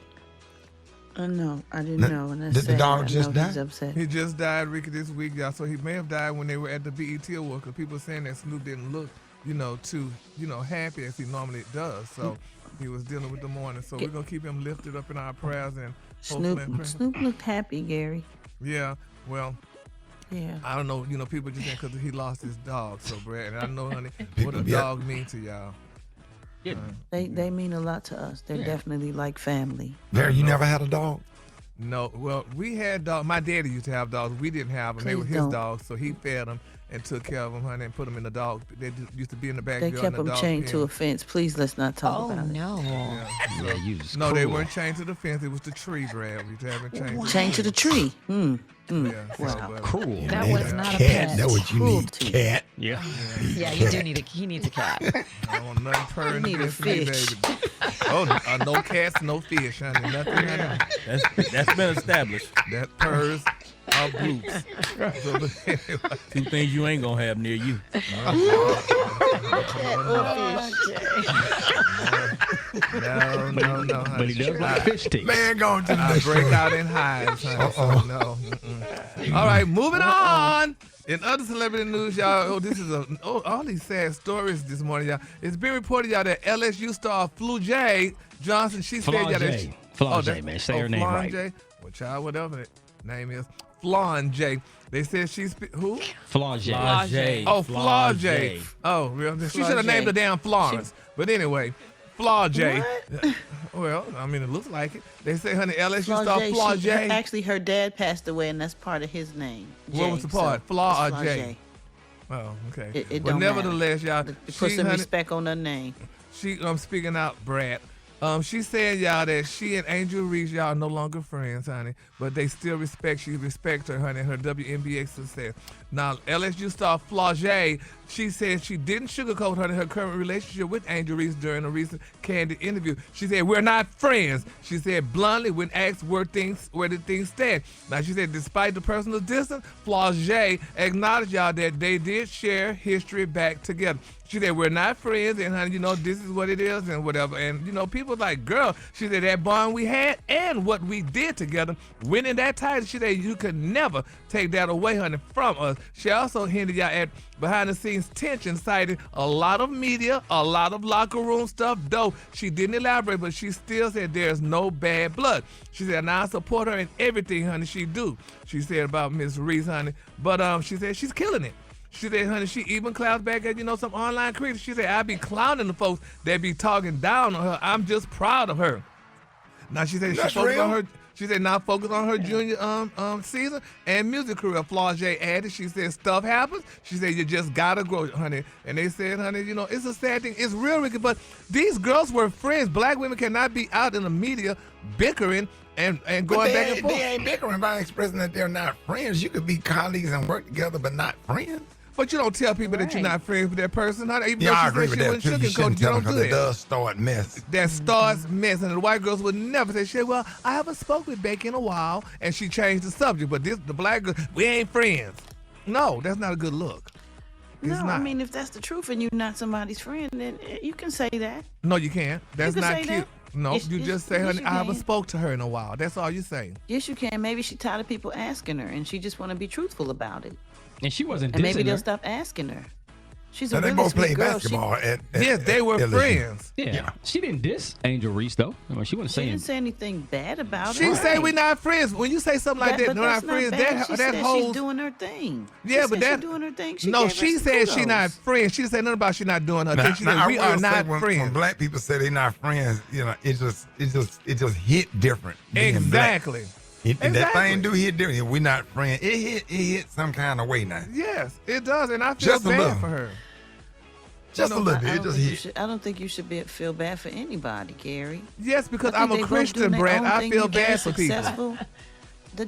No, I didn't know. And that's
Did the dog just die?
He's upset.
He just died, Ricky, this week, y'all. So he may have died when they were at the BET Awards, because people are saying that Snoop didn't look, too, happy as he normally does. So he was dealing with the mourning. So we're going to keep him lifted up in our prayers. And
Snoop looked happy, Gary.
Yeah, well...
Yeah.
I don't know, people just think because he lost his dog, so Brad, and I know, honey, what a dog means to y'all.
Yeah. They mean a lot to us. They're definitely like family.
Barry, you never had a dog?
No. Well, we had dogs. My daddy used to have dogs. We didn't have them. They were his dogs, so he fed them and took care of them, honey, and put them in the dog. They used to be in the backyard.
They kept them chained to a fence. Please, let's not talk about it.
No.
No, they weren't chained to the fence. It was the tree, Brad. We used to have them chained.
Chained to the tree.
Yeah,
wow.
Cool.
That was not a pet.
That's what you need, cat.
Yeah.
Yeah, you do need he needs a cat.
I want nothing purring
You need a
against me,
fish.
baby. Oh, no cats, no fish, honey. Nothing, honey.
That's been established.
That purrs are bloops. So, but anyway.
Two things you ain't gonna have near you.
No, honey.
But he does like fish sticks.
Man, going to the
I break out in hives, honey. So no. All right, moving on. In other celebrity news, y'all, all these sad stories this morning, y'all. It's been reported, y'all, that LSU star Flau'jae Johnson, she said, y'all, that
Flau'jae, man, say her name right.
Well, child, whatever that name is. Flau'jae. They said she's who?
Flau'jae.
Oh, Flau'jae. Oh, well, she should have named her damn Florence. But anyway, Flau'jae. Well, I mean, it looks like it. They say, honey, LSU star Flau'jae.
Actually, her dad passed away, and that's part of his name.
What was the part? Flau'jae. Oh, okay.
It
but
don't
nevertheless, y'all,
put some respect on her name.
She, speaking out, Brat. She said, y'all, that she and Angel Reese, y'all, are no longer friends, honey, but they still respect. She respects her, honey, her WNBA success. Now, LSU star Flau'jae She said she didn't sugarcoat her current relationship with Angel Reese during a recent candid interview. She said, "We're not friends." She said bluntly when asked where did things stand. Now, she said, despite the personal distance, Flau'jae acknowledged y'all that they did share history back together. She said, "We're not friends, and honey, this is what it is, and whatever." And, people like, girl, she said, that bond we had and what we did together, winning that title, she said, you could never take that away, honey, from us. She also hinted y'all at behind-the-scenes tension, citing a lot of media, a lot of locker room stuff, though she didn't elaborate, but she still said there's no bad blood. She said, "Now I support her in everything, honey, she do." She said about Miss Reese, honey, but she said she's killing it. She said, honey, she even claps back at, some online critics. She said, "I be clowning the folks that be talking down on her. I'm just proud of her." Now, she said she said now focus on her junior season and music career. Flau'jae added, she said, "Stuff happens." She said, "You just gotta grow, honey." And they said, honey, it's a sad thing. It's real, Ricky, but these girls were friends. Black women cannot be out in the media bickering and going back and forth.
They ain't bickering by expressing that they're not friends. You could be colleagues and work together, but not friends.
But you don't tell people that you're not friends with that person. Even
I agree with that too. You shouldn't tell them because it does start mess.
That starts mess, and the white girls would never say, "Shit, well, I haven't spoke with Becky in a while," and she changed the subject. But the black girl, we ain't friends. No, that's not a good look. It's not.
I mean, if that's the truth and you're not somebody's friend, then you can say that.
No, you can't. That's not cute.
That.
No,
Yes,
you
yes,
just say,
yes,
honey,
you
I haven't
can.
spoke to her in a while. That's all you're saying.
Yes, you can. Maybe she tired of people asking her, and she just want to be truthful about it.
And she wasn't.
And maybe
dissing
they'll
her.
stop asking her. She's a
So they
really
both
sweet
played
girl.
basketball at
Yes, they were
LSU.
friends.
Yeah. She didn't diss Angel Reese though. I mean, she wasn't
She
saying.
didn't say anything bad about
She
her.
say we're not friends. When you say something like that,
But
we're not
that's
friends.
bad. She
That
said
holds.
she's doing her thing.
Yeah,
She
but
said
that
she's doing her thing. She
no,
gave her
she
some
said she
kudos.
not friends. She didn't say nothing about she not doing her thing. She
Now,
said we
I will
are
say
not
when
friends.
black people say they're not friends, it just hit different. being
Exactly.
black. That
Exactly.
thing do hit different. We're not friends. It hit some kind of way now.
Yes, it does, and I feel
Just a
bad
little.
for her.
Just a little bit.
I
It
don't
just
think you
hit.
should- I don't think you should feel bad for anybody, Gary.
Yes, because
I think
I'm a
they both
Christian,
doing their
Brat.
own
I
thing.
feel
They're very
bad for people.
successful.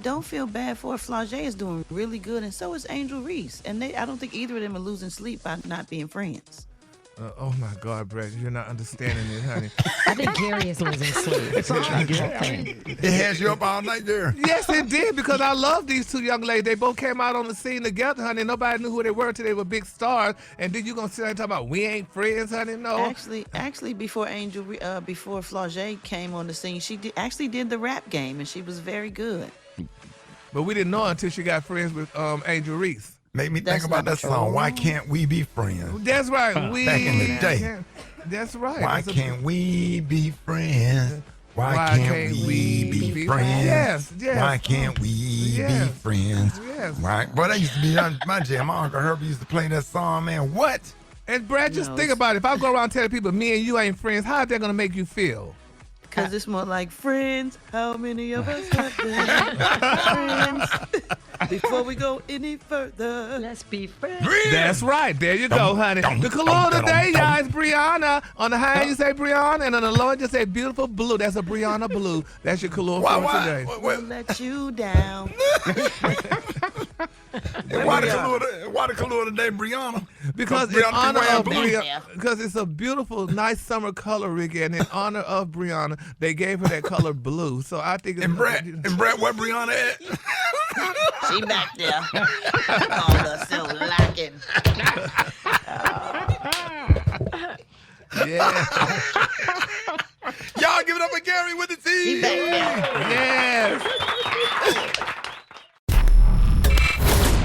Don't feel bad for her. Flau'jae is doing really good, and so is Angel Reese. And I don't think either of them are losing sleep by not being friends.
Oh my God, Brett, you're not understanding it, honey.
I think Gary is losing sleep. It's all right, Gary.
It has you up all night there.
Yes, it did, because I love these two young ladies. They both came out on the scene together, honey. Nobody knew who they were until they were big stars. And then you gonna sit there and talk about we ain't friends, honey? No.
Actually, before before Flau'jae came on the scene, she did the rap game, and she was very good.
But we didn't know until she got friends with Angel Reese.
Made me think about that song. Why can't we be friends?
That's right. We
Back in the day.
That's right.
Why
That's a-
can't we be friends? Why can't we be friends?
Yes.
Why can't we be friends?
Yes.
Why? Well, that used to be my jam. My Uncle Herbie used to play that song, man. What?
And Brad, just think about it. If I go around telling people me and you ain't friends, how is that gonna make you feel?
Because it's more like friends. How many of us have been friends? Before we go any further,
let's be friends.
That's right. There you go, honey. The color today, y'all, is Brianna. On the high, you say Brianna, and on the low, you say beautiful blue. That's a Brianna blue. That's your color for today.
we'll let you down.
Why the color today, Brianna?
Because in honor of Brianna, because it's a beautiful, nice summer color, Ricky, and in honor of Brianna, they gave her that color blue. So I think it's
And Brett, where Brianna at?
She back there. Called herself lacking.
Yeah.
Y'all give it up for Gary with the T.
He back there.
Yes.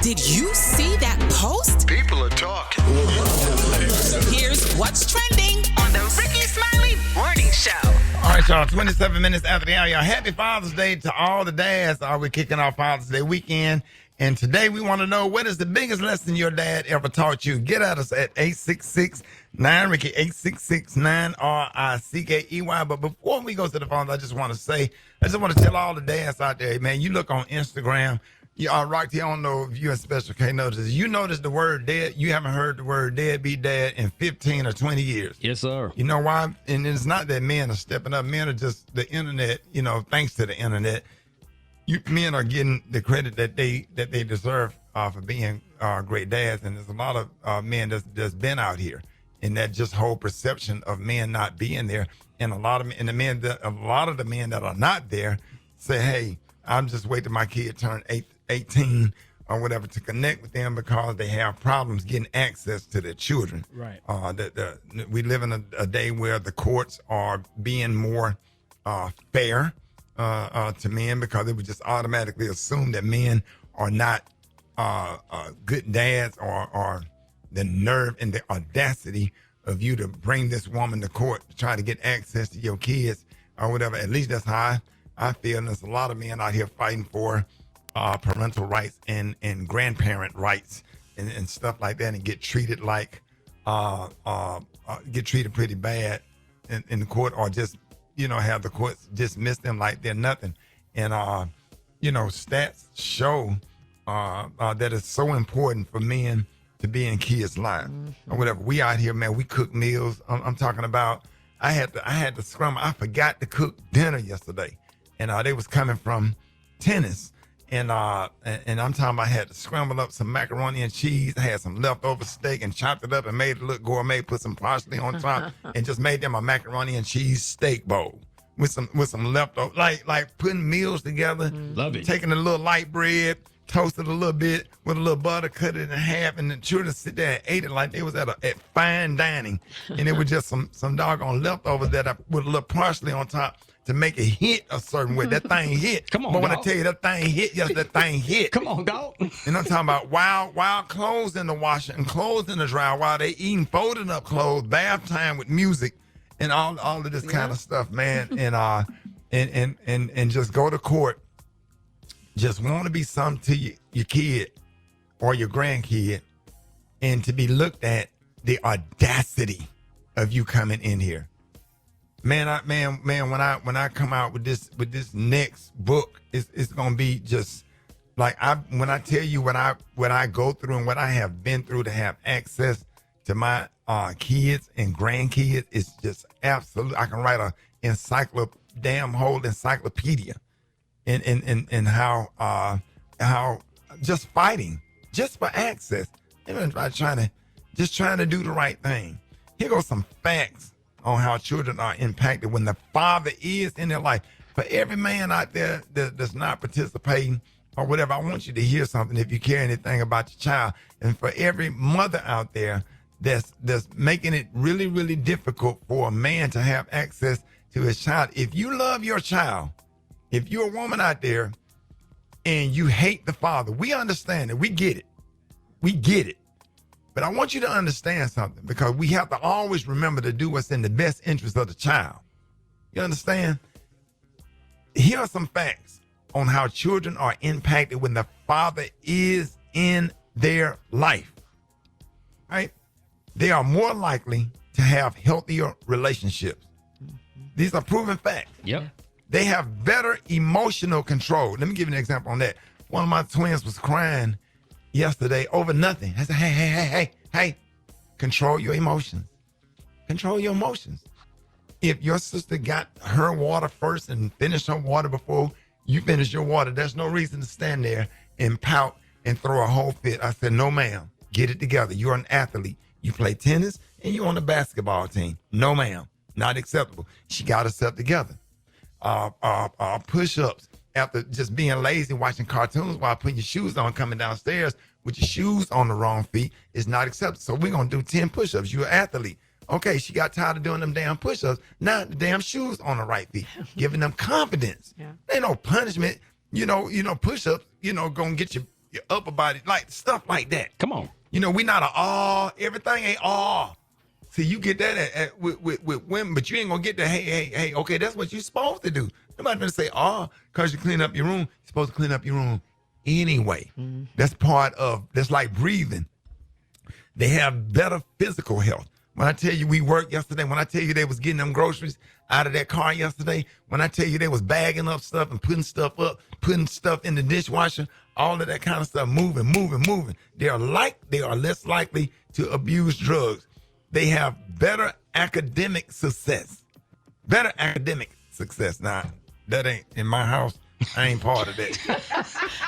Did you see that post?
People are talking.
Here's what's trending on the Rickey Smiley Morning Show.
All right, y'all, 27 minutes after the hour, y'all. Happy Father's Day to all the dads. We're kicking off Father's Day weekend. And today we want to know, what is the biggest lesson your dad ever taught you? Get at us at 866-9-RICKEY, 866-9-RICKEY. But before we go to the phones, I just want to tell all the dads out there, man, you look on Instagram. Rocky, I don't know if you and Special K noticed. You noticed the word dead. You haven't heard the word deadbeat dad in 15 or 20 years.
Yes, sir.
You know why? And it's not that men are stepping up. Men are just the internet, thanks to the internet. Men are getting the credit that they deserve for being great dads, and there's a lot of men that's been out here, and that just whole perception of men not being there, and a lot of the men that are not there say, "Hey, I'm just waiting till my kid turn 18 or whatever to connect with them because they have problems getting access to their children."
Right.
We live in a day where the courts are being more fair to men, because it would just automatically assume that men are not good dads, or the nerve and the audacity of you to bring this woman to court to try to get access to your kids or whatever. At least that's how I feel. And there's a lot of men out here fighting for parental rights and grandparent rights and stuff like that, and get treated like get treated pretty bad in the court, or just have the courts dismiss them like they're nothing. And stats show that it's so important for men to be in kids' lives or whatever. We out here, man, we cook meals. I'm talking about, I had to scramble. I forgot to cook dinner yesterday, and they was coming from tennis, and I'm talking about I had to scramble up some macaroni and cheese. I had some leftover steak and chopped it up and made it look gourmet, put some parsley on top, and just made them a macaroni and cheese steak bowl with some leftover, like putting meals together.
Love it. Taking
a little light bread, toasted a little bit with a little butter, cut it in half, and the children sit there and ate it like they was at fine dining. And it was just some doggone leftovers that I put a little parsley on top to make it hit a certain way. That thing hit.
Come on,
but when
dog.
I tell you that thing hit, yes, that thing hit.
Come on, dog.
And I'm talking about while clothes in the washer and clothes in the dryer, while they eating folded up clothes, bath time with music, and all of this kind of stuff, man. And just go to court. Just want to be something to your kid or your grandkid, and to be looked at, the audacity of you coming in here. Man, when I come out with this next book, it's gonna be just like when I tell you what I go through and what I have been through to have access to my kids and grandkids. It's just absolute. I can write whole encyclopedia. And how just fighting just for access, and trying to do the right thing. Here goes some facts on how children are impacted when the father is in their life. For every man out there that's not participating or whatever, I want you to hear something if you care anything about your child. And for every mother out there that's making it really, really difficult for a man to have access to his child, if you love your child, if you're a woman out there and you hate the father, we understand it. We get it. We get it. But I want you to understand something, because we have to always remember to do what's in the best interest of the child. You understand? Here are some facts on how children are impacted when the father is in their life. Right? They are more likely to have healthier relationships. These are proven facts.
Yep.
They have better emotional control. Let me give you an example on that. One of my twins was crying yesterday over nothing. I said, hey, control your emotions. Control your emotions. If your sister got her water first and finished her water before you finish your water, there's no reason to stand there and pout and throw a whole fit. I said, no, ma'am. Get it together. You're an athlete. You play tennis and you're on the basketball team. No, ma'am. Not acceptable. She got herself together. Push-ups after just being lazy, watching cartoons while putting your shoes on, coming downstairs with your shoes on the wrong feet is not acceptable. So we're going to do 10 push-ups. You're an athlete. Okay, she got tired of doing them damn push-ups. Now the damn shoes on the right feet, giving them confidence. Yeah. Ain't no punishment. Push-ups, going to get your upper body, like stuff like that.
Come on.
We not everything ain't all. See, you get that with women, but you ain't gonna get that. Hey, okay, that's what you're supposed to do. Nobody's gonna say, because you clean up your room. You're supposed to clean up your room anyway. Mm-hmm. That's like breathing. They have better physical health. When I tell you we worked yesterday, when I tell you they was getting them groceries out of that car yesterday, when I tell you they was bagging up stuff and putting stuff up, putting stuff in the dishwasher, all of that kind of stuff, moving. They are less likely to abuse drugs. They have better academic success. Now, that ain't in my house. I ain't part of that.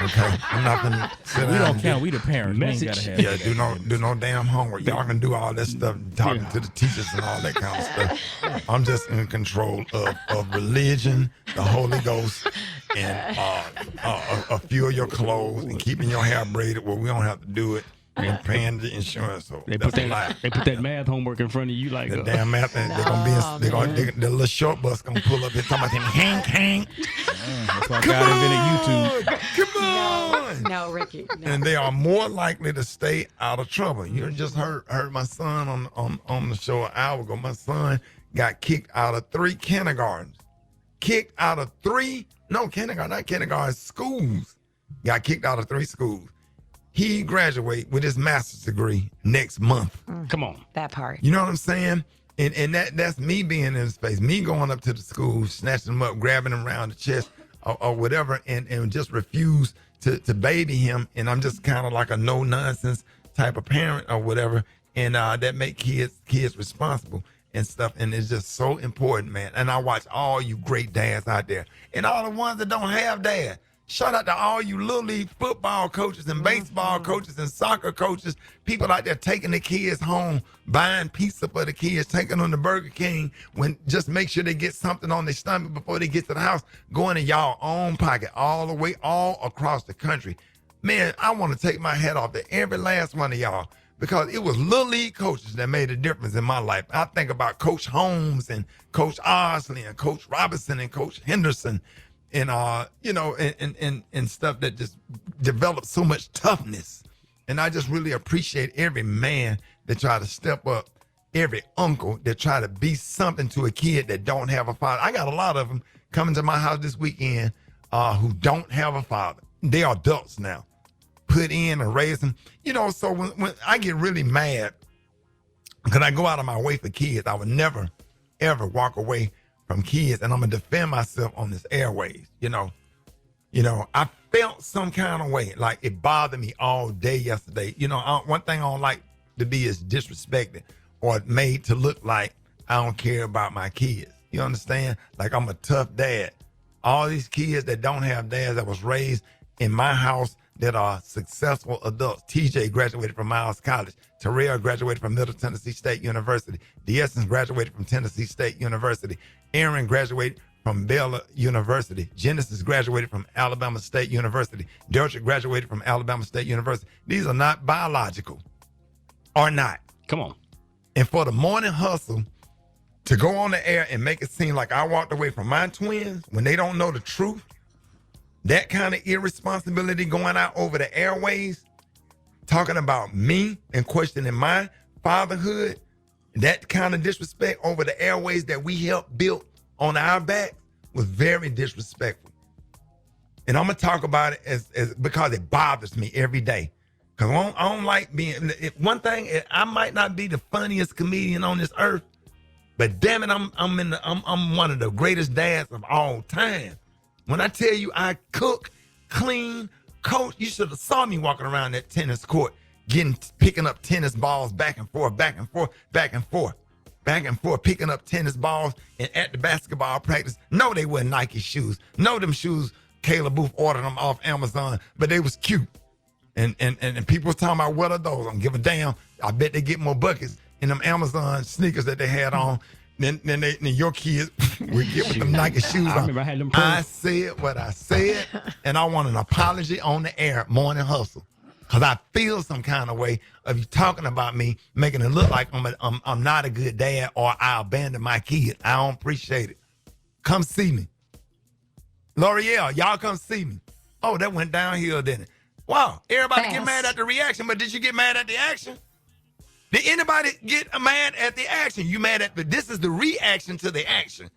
Okay, I'm not gonna sit
We
down
don't
and
count.
do-
We the parents. We ain't gotta have
Yeah,
that.
do no damn homework. Y'all can do all that stuff, talking to the teachers and all that kind of stuff. I'm just in control of religion, the Holy Ghost, and a few of your clothes and keeping your hair braided where we don't have to do it. And paying the insurance. So
They
that's
put
a lie.
that. They put that math homework in front of you, like
The damn math, they're gonna be. The little short bus gonna pull up and talking about him. Hang.
That's why God invented YouTube.
Come on.
No, Ricky. No.
And they are more likely to stay out of trouble. You just heard my son on the show an hour ago. My son got kicked out of 3 kindergartens. Kicked out of 3 schools. Got kicked out of 3 schools. He graduate with his master's degree next month.
Come on.
That part.
You know what I'm saying? And that's me being in space, me going up to the school, snatching him up, grabbing him around the chest or whatever, and just refuse to baby him. And I'm just kind of like a no nonsense type of parent or whatever. And that make kids responsible and stuff. And it's just so important, man. And I watch all you great dads out there and all the ones that don't have dad. Shout out to all you little league football coaches and baseball coaches and soccer coaches, people out there taking the kids home, buying pizza for the kids, taking them to Burger King, when just make sure they get something on their stomach before they get to the house, going in y'all own pocket all the way, all across the country. Man, I want to take my hat off to every last one of y'all because it was little league coaches that made a difference in my life. I think about Coach Holmes and Coach Osley and Coach Robinson and Coach Henderson. And and stuff that just developed so much toughness. And I just really appreciate every man that try to step up, every uncle that try to be something to a kid that don't have a father. I got a lot of them coming to my house this weekend who don't have a father. They are adults now, put in and raised them. So when I get really mad, because I go out of my way for kids, I would never, ever walk away from kids, and I'm gonna defend myself on this airways. I felt some kind of way, like it bothered me all day yesterday. One thing I don't like to be is disrespected or made to look like I don't care about my kids. You understand? Like I'm a tough dad. All these kids that don't have dads that was raised in my house that are successful adults. TJ graduated from Miles College. Terrell graduated from Middle Tennessee State University. DeEssence graduated from Tennessee State University. Aaron graduated from Baylor University. Genesis graduated from Alabama State University. Derrick graduated from Alabama State University. These are not biological. Or not.
Come on.
And for the morning hustle to go on the air and make it seem like I walked away from my twins when they don't know the truth, that kind of irresponsibility going out over the airways, talking about me and questioning my fatherhood, that kind of disrespect over the airways that we helped build on our back was very disrespectful. And I'm going to talk about it as because it bothers me every day. Because I don't like being, one thing, I might not be the funniest comedian on this earth, but damn it, I'm one of the greatest dads of all time. When I tell you I cook, clean, coach, you should have saw me walking around that tennis court, picking up tennis balls back and forth, picking up tennis balls, and at the basketball practice, no, they weren't Nike shoes. No, them shoes, Caleb Booth ordered them off Amazon, but they was cute. And people was talking about, what are those? I don't give a damn. I bet they get more buckets in them Amazon sneakers that they had on. Then your kids would get with them Nike shoes on.
I remember I had them.
I said what I said, and I want an apology on the air, morning hustle, because I feel some kind of way of you talking about me, making it look like I'm not a good dad or I abandoned my kids. I don't appreciate it. Come see me, L'Oreal. Y'all come see me. Oh, that went downhill, didn't it? Wow, everybody get mad at the reaction, but did you get mad at the action? Did anybody get mad at the action? You mad at, but this is the reaction to the action.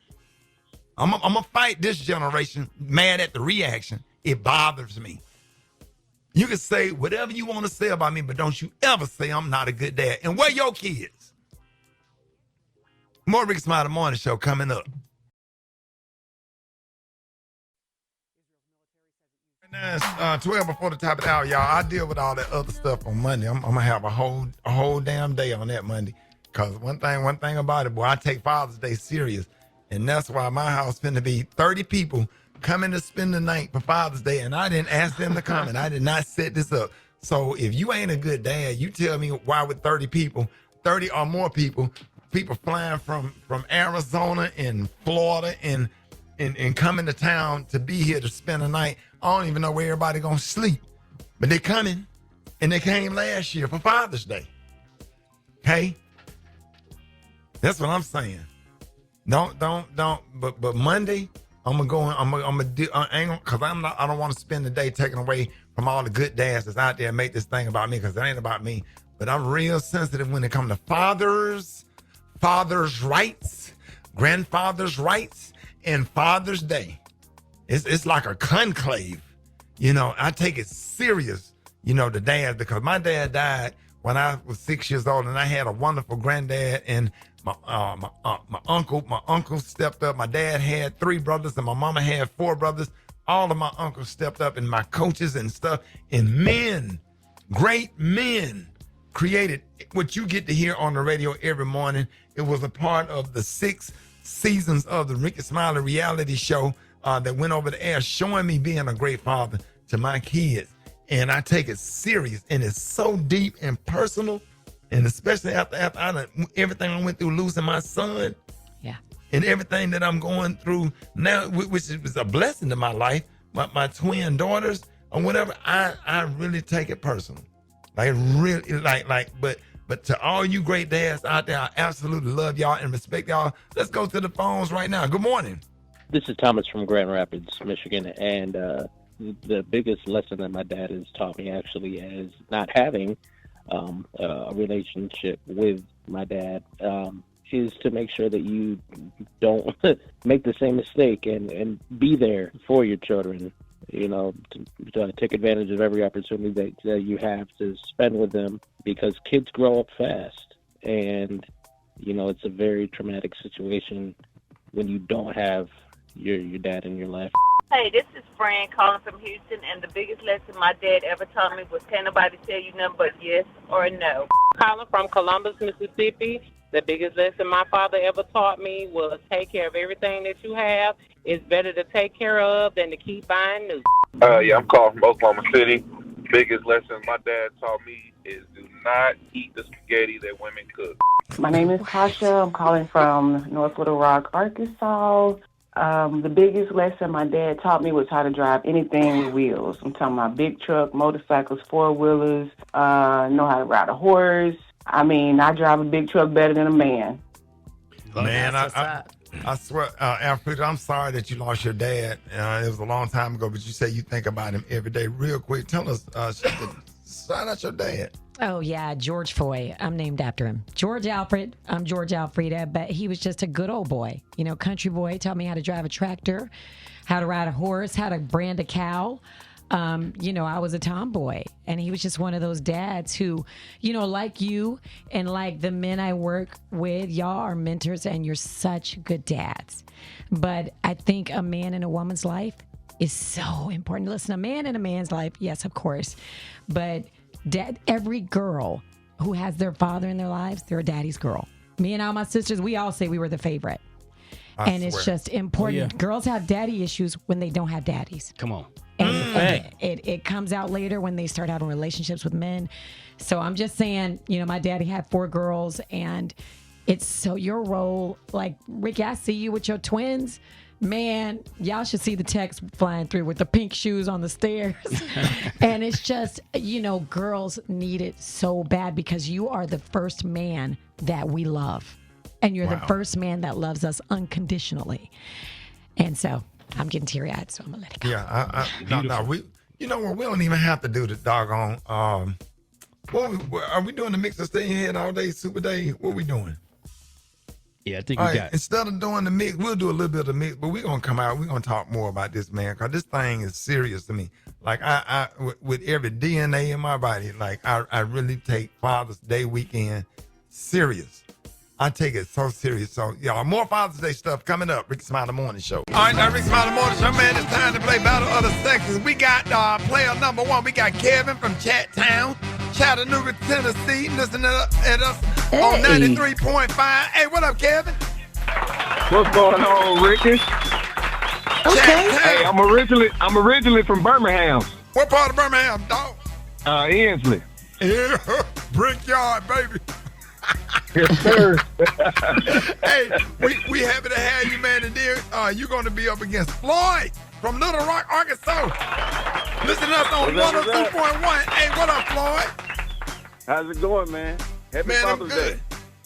I'm gonna fight this generation mad at the reaction. It bothers me. You can say whatever you want to say about me, but don't you ever say I'm not a good dad. And where your kids? More Rickey Smiley Morning Show coming up. Now it's 12 before the top of the hour, y'all. I deal with all that other stuff on Monday. I'm gonna have a whole damn day on that Monday. Cause one thing about it, boy, I take Father's Day serious. And that's why my house finna be 30 people coming to spend the night for Father's Day, and I didn't ask them to come, and I did not set this up. So if you ain't a good dad, you tell me why with 30 people, 30 or more people flying from Arizona and Florida and coming to town to be here to spend the night. I don't even know where everybody gonna sleep, but they coming, and they came last year for Father's Day. Okay, that's what I'm saying. Don't. But Monday, I'm gonna do. Cause I don't want to spend the day taking away from all the good dads that's out there and make this thing about me, because it ain't about me. But I'm real sensitive when it comes to fathers' rights, grandfathers' rights, and Father's Day. It's like a conclave. You know, I take it serious, you know, the dad, because my dad died when I was 6 years old, and I had a wonderful granddad, and my uncle stepped up. My dad had 3 brothers, and my mama had 4 brothers. All of my uncles stepped up, and my coaches and stuff, and men, great men, created what you get to hear on the radio every morning. It was a part of the 6 seasons of the Rickey Smiley reality show that went over the air, showing me being a great father to my kids. And I take it serious, and it's so deep and personal. And especially after everything I went through losing my son, and everything that I'm going through now, which is a blessing to my life, my twin daughters or whatever, I really take it personal. Like really, but to all you great dads out there, I absolutely love y'all and respect y'all. Let's go to the phones right now. Good morning.
This is Thomas from Grand Rapids, Michigan, and the biggest lesson that my dad has taught me actually is not having a relationship with my dad is to make sure that you don't make the same mistake and be there for your children, you know, to take advantage of every opportunity that you have to spend with them, because kids grow up fast, and, you know, it's a very traumatic situation when you don't have your dad in your life.
Hey, this is Fran calling from Houston, and the biggest lesson my dad ever taught me was can't nobody tell you nothing but yes or no.
Calling from Columbus, Mississippi. The biggest lesson my father ever taught me was take care of everything that you have. It's better to take care of than to keep buying new.
Yeah, I'm calling from Oklahoma City. Biggest lesson my dad taught me is do not eat the spaghetti that women cook.
My name is Tasha. I'm calling from North Little Rock, Arkansas. The biggest lesson my dad taught me was how to drive anything with wheels. I'm talking about big truck, motorcycles, 4-wheelers, know how to ride a horse. I mean, I drive a big truck better than a man.
Man, I swear, Alfred, I'm sorry that you lost your dad. It was a long time ago, but you say you think about him every day. Real quick, tell us, shout out your dad.
Oh, yeah, George Foy. I'm named after him. George Alfred. I'm George Alfreda, but he was just a good old boy. You know, country boy. Taught me how to drive a tractor, how to ride a horse, how to brand a cow. You know, I was a tomboy, and he was just one of those dads who, you know, like you and like the men I work with, y'all are mentors, and you're such good dads. But I think a man in a woman's life is so important. Listen, a man in a man's life, yes, of course, but every girl who has their father in their lives, they're a daddy's girl. Me and all my sisters, we all say we were the favorite. And it's just important.
Oh, yeah.
Girls have daddy issues when they don't have daddies.
Come on.
And it comes out later when they start having relationships with men. So I'm just saying, you know, my daddy had 4 girls, and it's so your role, like, Ricky, I see you with your twins. Man, y'all should see the text flying through with the pink shoes on the stairs. And it's just, you know, girls need it so bad, because you are the first man that we love. And you're the first man that loves us unconditionally. And so I'm getting teary-eyed, so I'm going to let it go.
Yeah, no, we don't even have to do the doggone, are we doing the mix of stay in here all day, Super Day? What are we doing?
Yeah, I think
all
we
right,
got it.
Instead of doing the mix, we'll do a little bit of the mix, but we're going to come out, we're going to talk more about this, man, because this thing is serious to me. Like, I with every DNA in my body, like, I really take Father's Day weekend serious. I take it so serious. So, y'all, more Father's Day stuff coming up. Rickey Smiley Morning Show. All right, now, Rickey Smiley Morning Show, man, it's time to play Battle of the Sexes. We got player number 1. We got Kevin from Chattown, Chattanooga, Tennessee, listening at us on 93.5. Hey, what up, Kevin?
What's going on, Ricky?
Okay.
Hey, I'm originally from Birmingham.
What part of Birmingham, dog?
Ensley.
Yeah, Brickyard, baby.
Yes, sir.
Hey, we happy to have you, man. And then you're going to be up against Floyd from Little Rock, Arkansas. Listen to us on 102.1. Hey, what up, Floyd?
How's it going, man? Happy Father's Day.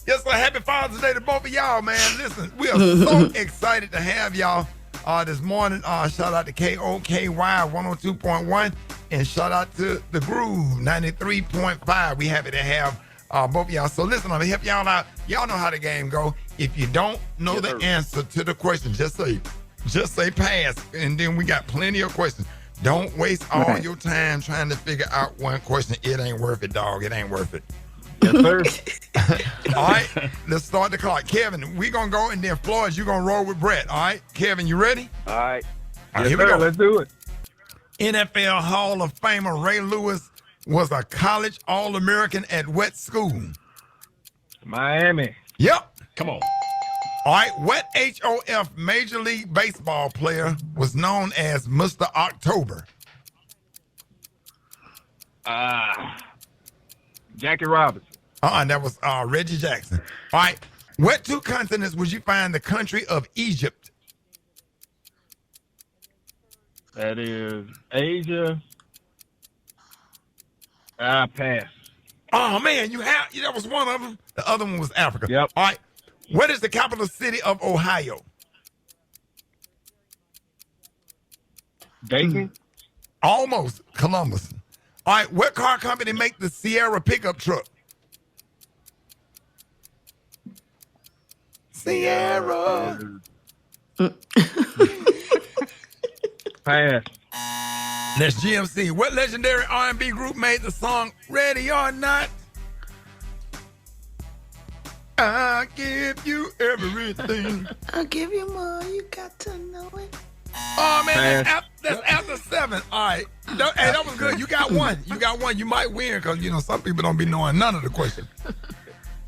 Yes, sir. Happy Father's Day to both of y'all, man. Listen, we are so excited to have y'all this morning. Shout out to KOKY 102.1 and shout out to The Groove 93.5. We happy to have both of y'all. So listen, I'm going to help y'all out. Y'all know how the game go. If you don't know the answer to the question, just say pass. And then we got plenty of questions. Don't waste all your time trying to figure out one question. It ain't worth it, dog. It ain't worth it.
Yes, sir.
All right, let's start the clock. Kevin, we're going to go, and then Floyd, you're going to roll with Brat. All right, Kevin, you ready?
All right.
All right,
yes,
here we go.
Let's do it.
NFL Hall of Famer Ray Lewis was a college All-American at what school?
Miami.
Yep.
Come on.
All right, what HOF Major League Baseball player was known as Mr. October?
Jackie Robinson.
That was Reggie Jackson. All right, what two continents would you find the country of Egypt?
That is Asia. Pass.
Oh, man, that was one of them. The other one was Africa.
Yep.
All right, what is the capital city of Ohio?
Dayton.
Almost. Columbus. All right, what car company make the Sierra pickup truck? Sierra.
Pass.
That's GMC. What legendary R&B group made the song Ready or Not? I give you everything.
I'll give you more. You got to know it.
Oh, man, that's after 7. All right. Hey, that was good. You got one. You might win because, some people don't be knowing none of the questions.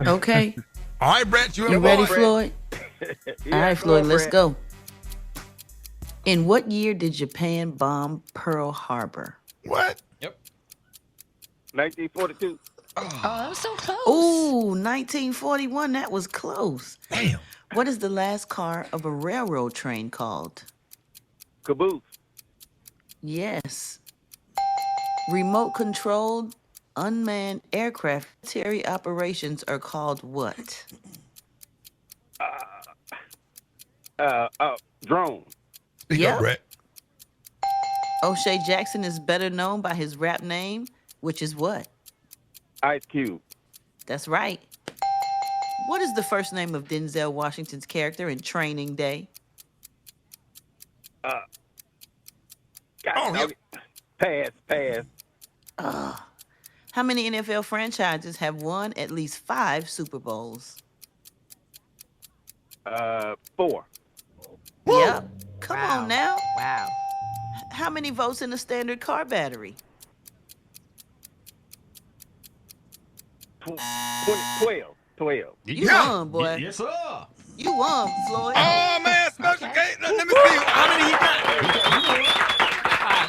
Okay.
All right, Brat, you
ready, Floyd?
Yeah,
all right, Floyd, let's
Brat.
go. In what year did Japan bomb Pearl Harbor?
What?
Yep.
1942.
Oh, that was so close.
Ooh, 1941. That was close.
Damn.
What is the last car of a railroad train called?
Caboose.
Yes. Remote-controlled unmanned aircraft military operations are called what?
Drone.
Speak up, Brett.
O'Shea Jackson is better known by his rap name, which is what?
Ice Cube.
That's right. What is the first name of Denzel Washington's character in Training Day?
Pass.
How many NFL franchises have won at least 5 Super Bowls?
4.
Yep. Come on now.
Wow.
How many volts in a standard car battery?
12.
You won, boy.
Yes, sir.
You won, Floyd.
Oh, man, Special K. Let me see. How many he got?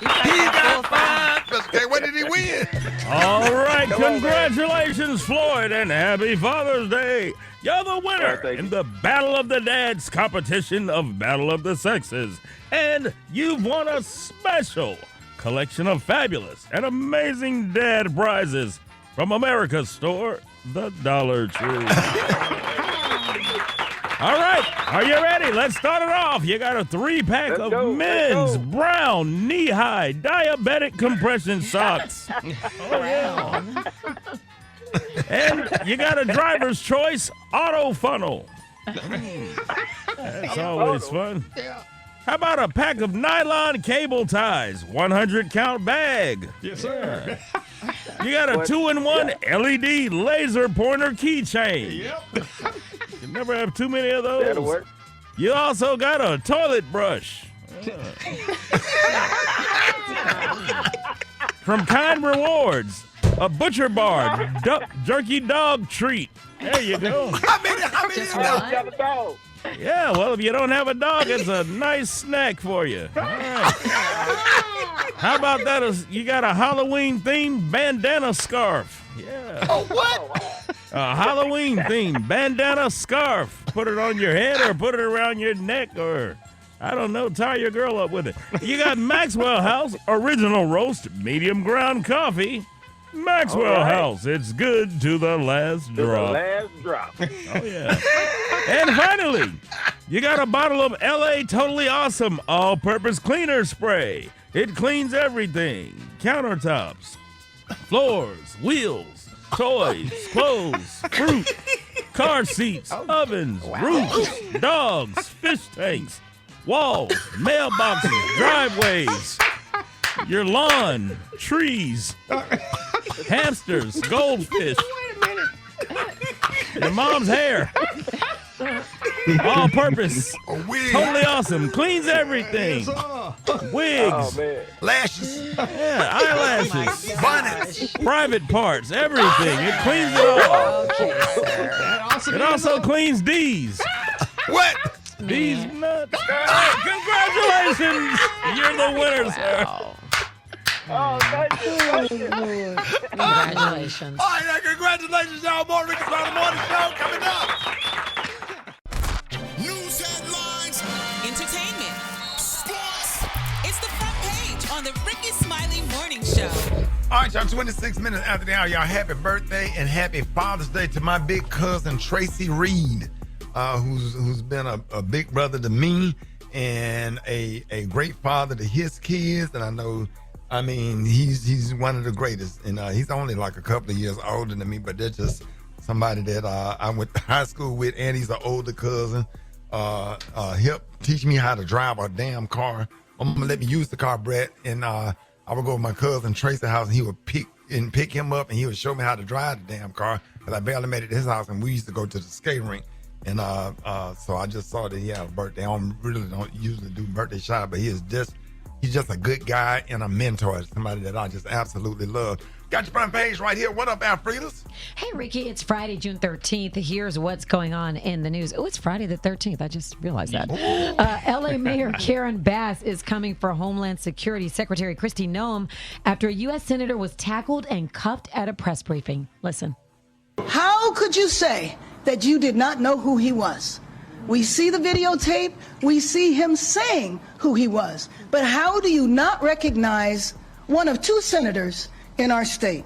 He got 5. Special K, what did he win?
All right, congratulations, Floyd, and happy Father's Day. You're the winner in the Battle of the Dads competition of Battle of the Sexes. And you've won a special collection of fabulous and amazing dad prizes from America's store, the Dollar Tree. All right, are you ready? Let's start it off. You got a 3-pack of men's brown knee-high diabetic compression socks. Oh, yeah. And you got a driver's choice auto funnel. That's always fun. How about a pack of nylon cable ties, 100-count bag?
Yes, sir.
You got a 2-in-1 LED laser pointer keychain.
Yep.
You never have too many of those.
That'll work.
You also got a toilet brush. From Kind Rewards, a Butcher Bar jerky dog treat. There you go.
How many?
Just one?
Yeah, well, if you don't have a dog, it's a nice snack for you. All right. How about that? You got a Halloween-themed bandana scarf. Yeah.
Oh, what?
A Halloween-themed bandana scarf. Put it on your head or put it around your neck or, I don't know, tie your girl up with it. You got Maxwell House Original Roast Medium Ground Coffee. Maxwell House, it's good to the last drop.
The last drop.
Oh, yeah. And finally, you got a bottle of L.A. Totally Awesome All-Purpose Cleaner Spray. It cleans everything. Countertops, floors, wheels, toys, clothes, fruit, car seats, ovens, roofs, dogs, fish tanks, walls, mailboxes, driveways, your lawn, trees, hamsters, goldfish, your mom's hair. All purpose. Totally awesome. Cleans everything. Wigs.
Lashes.
Yeah, eyelashes. Bonnets. Private parts. Everything. It cleans it all. It also cleans D's.
What?
D's nuts. Congratulations. You're the winner, sir.
Oh, thank you.
Congratulations.
All right, now, congratulations, y'all. More Rickey Smiley Morning Show coming up.
News headlines, entertainment, sports. It's the front page on the Rickey Smiley Morning Show.
All right, y'all, 26 minutes after the hour, y'all, happy birthday and happy Father's Day to my big cousin, Tracy Reed, who's been a big brother to me and a great father to his kids. And I mean, he's one of the greatest. And he's only like a couple of years older than me, but they're just somebody that I went to high school with, and he's an older cousin. Helped teach me how to drive a damn car. I'm gonna let me use the car, Brat, and I would go to my cousin Tracy's house, and he would pick him up, and he would show me how to drive the damn car, because I barely made it to his house, and we used to go to the skating rink. And so I just saw that he had a birthday. I don't usually do birthday shout, but he's just a good guy and a mentor, somebody that I just absolutely love. Got your front page right here. What up, Alfredas?
Hey, Ricky, it's Friday, June 13th. Here's what's going on in the news. Oh, it's Friday the 13th. I just realized that. L.A. Mayor Karen Bass is coming for Homeland Security Secretary Kristi Noem after a U.S. Senator was tackled and cuffed at a press briefing. Listen.
How could you say that you did not know who he was? We see the videotape. We see him saying who he was. But how do you not recognize one of two senators in our state?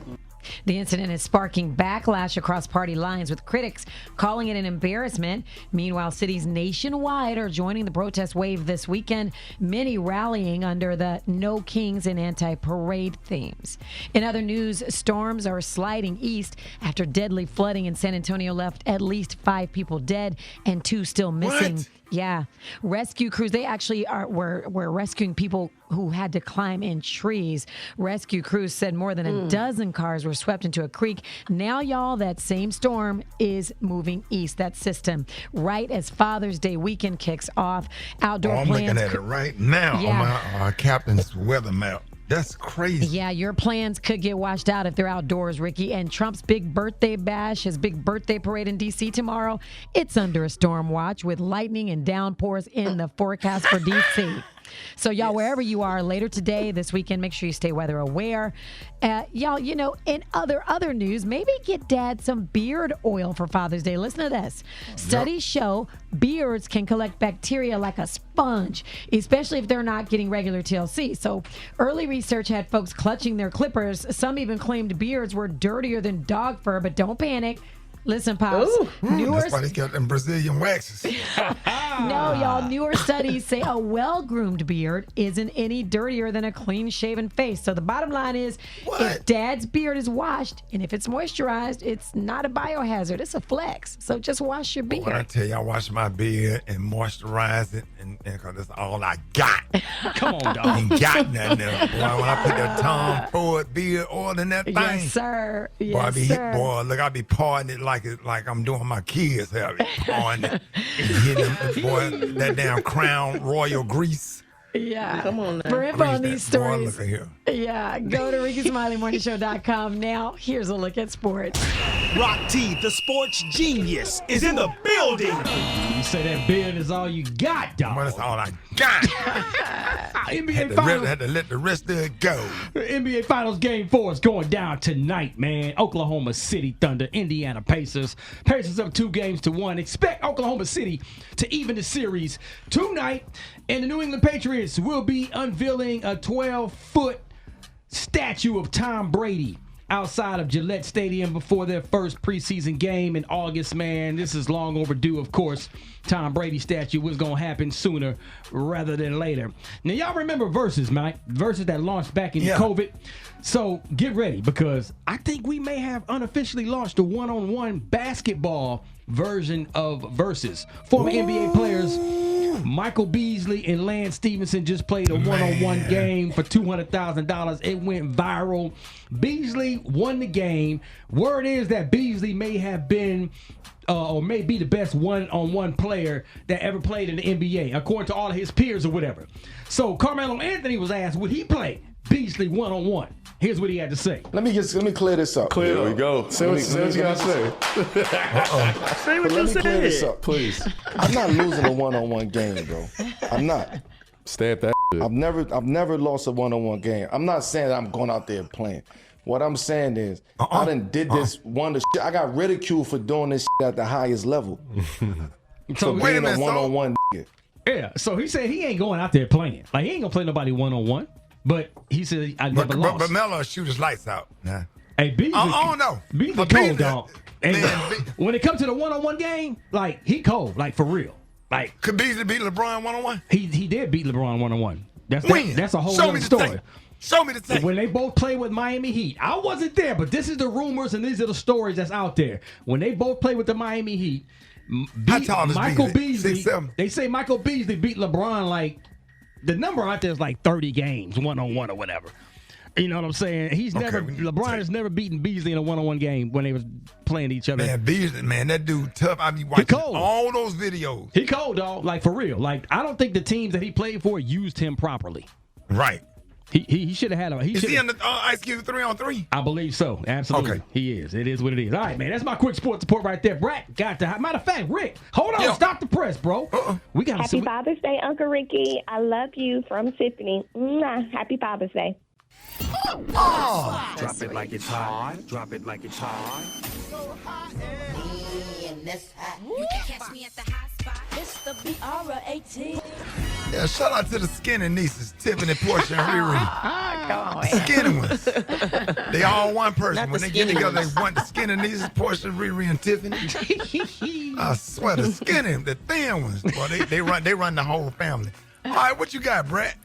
The incident is sparking backlash across party lines, with critics calling it an embarrassment. Meanwhile, cities nationwide are joining the protest wave this weekend, many rallying under the No Kings and anti-parade themes. In other news, storms are sliding east after deadly flooding in San Antonio left at least 5 people dead and 2 still missing.
What?
Yeah. Rescue crews, they actually were rescuing people who had to climb in trees. Rescue crews said more than a dozen cars were swept into a creek. Now, y'all, that same storm is moving east, that system, right as Father's Day weekend kicks off. Outdoor
I'm
plans.
looking at it right now on my captain's weather map. That's crazy.
Yeah, your plans could get washed out if they're outdoors, Ricky. And Trump's big birthday bash, his big birthday parade in D.C. tomorrow, it's under a storm watch with lightning and downpours in the forecast for D.C. So, y'all, wherever you are later today, this weekend, make sure you stay weather aware. Y'all, you know, in other news, maybe get Dad some beard oil for Father's Day. Listen to this. Studies show beards can collect bacteria like a sponge, especially if they're not getting regular TLC. So, early research had folks clutching their clippers. Some even claimed beards were dirtier than dog fur, but don't panic. Listen, Pops.
That's why they got them Brazilian waxes.
No, y'all. Newer studies say a well-groomed beard isn't any dirtier than a clean-shaven face. So the bottom line is, if Dad's beard is washed and if it's moisturized, it's not a biohazard. It's a flex. So just wash your beard.
When I tell you, I wash my beard and moisturize it, and because that's all I got.
Come on, dog.
I ain't got nothing else. Boy, when I put that Tom Ford beard oil in that thing.
Yes, sir.
Boy,
Yes, sir.
Look, I be pouring it like I'm doing my kids' hair. I be pouring it and hitting them, boy, that damn Crown Royal grease.
Yeah.
Come on now.
For info on these
Boy,
stories,
look at here.
yeah, go to RickySmileyMorningShow.com. Now, here's a look at sports.
Rock T, the sports genius, is in the building.
You say that beard is all you got, dog.
Well, that's all I got.
NBA Finals.
Had to let the rest of it go.
NBA Finals Game 4 is going down tonight, man. Oklahoma City Thunder, Indiana Pacers. Pacers up 2-1. Expect Oklahoma City to even the series tonight. And the New England Patriots will be unveiling a 12-foot statue of Tom Brady outside of Gillette Stadium before their first preseason game in August, man. This is long overdue, of course. Tom Brady statue was going to happen sooner rather than later. Now, y'all remember Versus, Mike? Versus that launched back in COVID. So get ready, because I think we may have unofficially launched a one-on-one basketball version of Versus. Former NBA players Michael Beasley and Lance Stevenson just played a one-on-one game for $200,000. It went viral. Beasley won the game. Word is that Beasley may have been or may be the best one-on-one player that ever played in the NBA, according to all of his peers or whatever. So Carmelo Anthony was asked, would he play Beasley one-on-one? Here's what he had to say.
Let me clear this up.
There we go.
Say what you gotta say.
Say what you
Let me
said.
clear this up, please. I'm not losing a one-on-one game, bro. I'm not.
Stab that shit.
I've never lost a one-on-one game. I'm not saying I'm going out there playing. What I'm saying is, I done did this shit. I got ridiculed for doing this shit at the highest level.
So
for being a one-on-one nigga.
Yeah, so he said he ain't going out there playing. Like, he ain't gonna play nobody one-on-one. But he said I never lost.
But Melo shoot his lights out. Nah.
Hey, Beasley,
I don't know.
Beasley cold, dog. And when it comes to the one-on-one game, like, he cold, like, for real. Like,
could Beasley beat LeBron one-on-one?
He did beat LeBron one-on-one. That's a whole
Show
other
me the
story.
tape. Show me the tape.
When they both played with Miami Heat. I wasn't there, but this is the rumors and these are the stories that's out there. When they both played with the Miami Heat, Michael Beasley, they say Michael Beasley beat LeBron, like, the number out there is like 30 games, one-on-one or whatever. You know what I'm saying? LeBron has never beaten Beasley in a one-on-one game when they was playing each other.
Man, Beasley, man, that dude tough. I be watching all those videos.
He cold, dog, like, for real. Like, I don't think the teams that he played for used him properly.
Right.
He should have had a.
Is he in the Ice Cube 3-on-3?
I believe so. Absolutely. Okay. He is. It is what it is. All right, man. That's my quick sports report right there. Brat got the. Matter of fact, Rick, hold on. Stop the press, bro. We got
Happy Father's Day, Uncle Ricky. I love you from Tiffany. Happy Father's Day.
Drop it like it's hot. Drop it like it's hot.
You can catch me at the hot spot. It's the BR18.
Yeah, shout out to the skinny nieces, Tiffany, Portia, and Riri.
Come on,
skinny ones. They all one person. When they get together, they want the skinny nieces, Portia, Riri, and Tiffany. I swear, the skinny, the thin ones. Boy, they run the whole family. All right, what you got, Brat?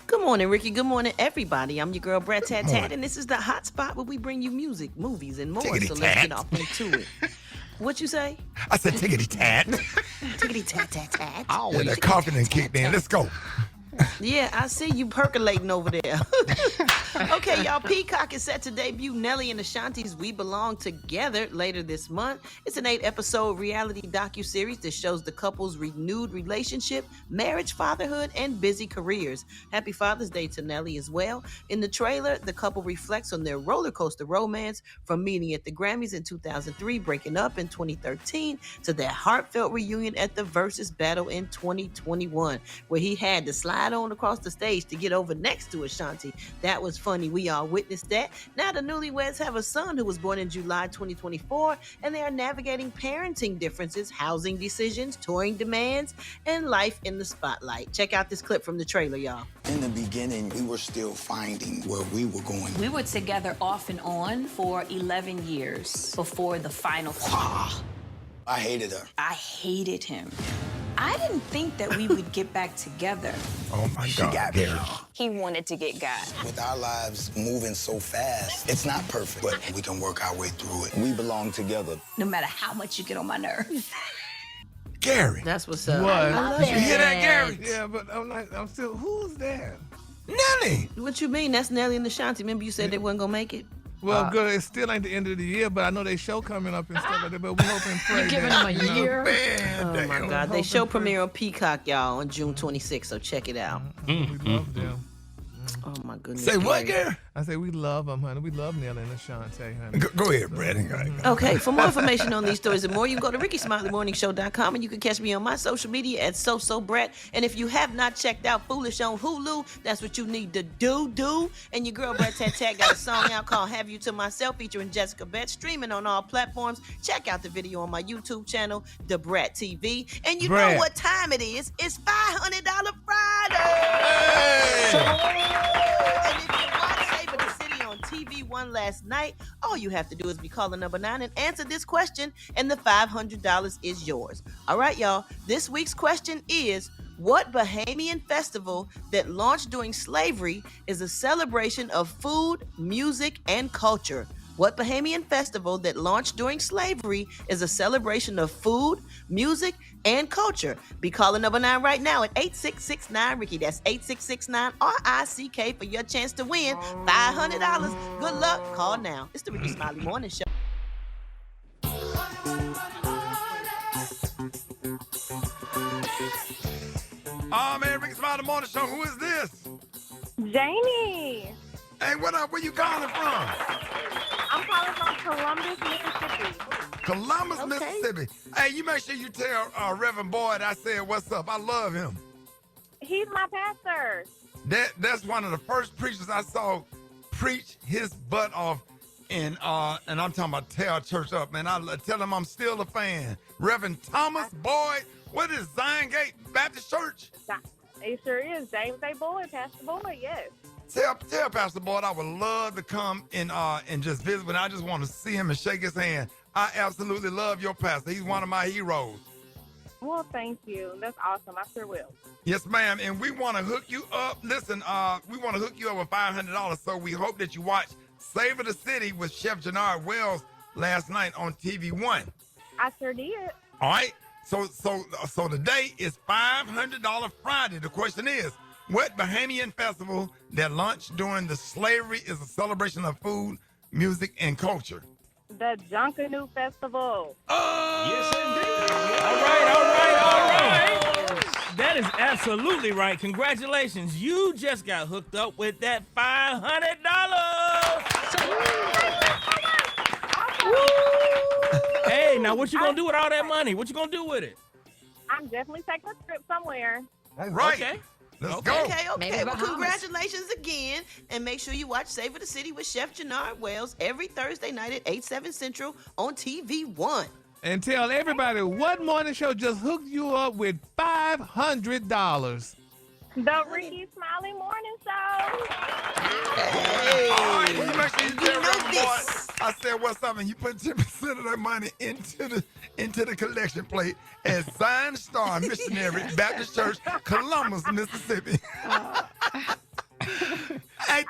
Good morning, Ricky. Good morning, everybody. I'm your girl, Brat Tat Tat, and this is the hot spot where we bring you music, movies, and more.
Tickety
So
tat.
let's get off into it. What you say?
I said tickety tat.
Tickety tat tat tat.
Yeah, that coffee done kicked in. Let's go.
Yeah, I see you percolating over there. Okay, y'all, Peacock is set to debut Nelly and Ashanti's We Belong Together later this month. It's an 8-episode reality docuseries that shows the couple's renewed relationship, marriage, fatherhood, and busy careers. Happy Father's Day to Nelly as well. In the trailer, the couple reflects on their roller coaster romance from meeting at the Grammys in 2003, breaking up in 2013, to their heartfelt reunion at the Versus Battle in 2021, where he had to slide on across the stage to get over next to Ashanti. That was funny. We all witnessed that. Now the newlyweds have a son who was born in July 2024, and they are navigating parenting differences, housing decisions, touring demands, and life in the spotlight. Check out this clip from the trailer, y'all.
In the beginning, we were still finding where we were going.
We were together off and on for 11 years before the final.
I hated her.
I hated him. I didn't think that we would get back together.
Oh my
She
God,
got
Gary.
me.
He wanted to get God.
With our lives moving so fast, it's not perfect, but we can work our way through it. We belong together.
No matter how much you get on my nerves.
Gary.
That's what's up.
What?
I love
You hear that, Gary?
Yeah, but I'm still, who's that?
Nelly.
What you mean? That's Nelly and Ashanti. Remember you said they wasn't gonna make it?
Well, good. It still ain't the end of the year, but I know they show coming up and stuff like that. But we hope and pray.
You're giving them a year?
Oh my God! They show premiere on Peacock, y'all, on June 26th. So check it out.
We love them.
Oh my goodness.
Say what,
Gary.
girl?
I say we love them, honey. We love Nelly and Ashante, honey.
Go ahead, Brad.
Okay, for more information on these stories and more, you can go to RickySmileyMorningShow.com and you can catch me on my social media at Brat. And if you have not checked out Foolish on Hulu, that's what you need to do. And your girl Brat Tat got a song out called Have You to Myself featuring Jessica Betts, streaming on all platforms. Check out the video on my YouTube channel, The Brat TV. And you know what time it is. It's $500 Friday. And if you watch Savor the City on TV1 last night, all you have to do is be caller number 9 and answer this question, and the $500 is yours. All right, y'all. This week's question is, what Bahamian festival that launched during slavery is a celebration of food, music, and culture? What Bahamian festival that launched during slavery is a celebration of food, music, and culture? Be calling number 9 right now at 8669-RICKY. That's 8669-RICK for your chance to win $500. Good luck. Call now. It's the Rickey Smiley Morning Show.
Oh, man, Rickey Smiley Morning Show. Who is this?
Jamie.
Hey, what up? Where you calling from?
I'm calling from Columbus, Mississippi.
Columbus, Mississippi. Hey, you make sure you tell Reverend Boyd I said what's up. I love him.
He's my pastor.
That's one of the first preachers I saw preach his butt off and I'm talking about tear church up, man. I tell him I'm still a fan. Reverend Thomas Boyd. What is Zion Gate Baptist Church?
It sure is. James A. Boyd, Pastor Boyd, yes.
Tell Pastor Boyd I would love to come and just visit, but I just want to see him and shake his hand. I absolutely love your pastor. He's one of my heroes.
Well, thank you. That's awesome. I sure will.
Yes, ma'am. And we want to hook you up. Listen, we want to hook you up with $500. So we hope that you watch Savor the City with Chef Jannard Wells last night on TV1.
I sure did.
All right. So today is $500 Friday. The question is, what Bahamian festival that launched during the slavery is a celebration of food, music, and culture?
The Junkanoo Festival.
Oh!
Yes, indeed. All right. That is absolutely right. Congratulations. You just got hooked up with that $500. Hey, now what you going to do with all that money? What you going to do with it?
I'm definitely taking a trip somewhere.
All right.
Okay.
Let's go.
Okay. Well, congratulations again. And make sure you watch Savor the City with Chef Jannard Wells every Thursday night at 8/7 Central on TV1.
And tell everybody what morning show just hooked you up with $500.
The Rickey Smiley Morning Show.
Hey. All right, you make sure you tell Reverend Boyd I said what's up, and you put 10% of that money into the collection plate at Zion Star Missionary Baptist Church, Columbus, Mississippi. Hey,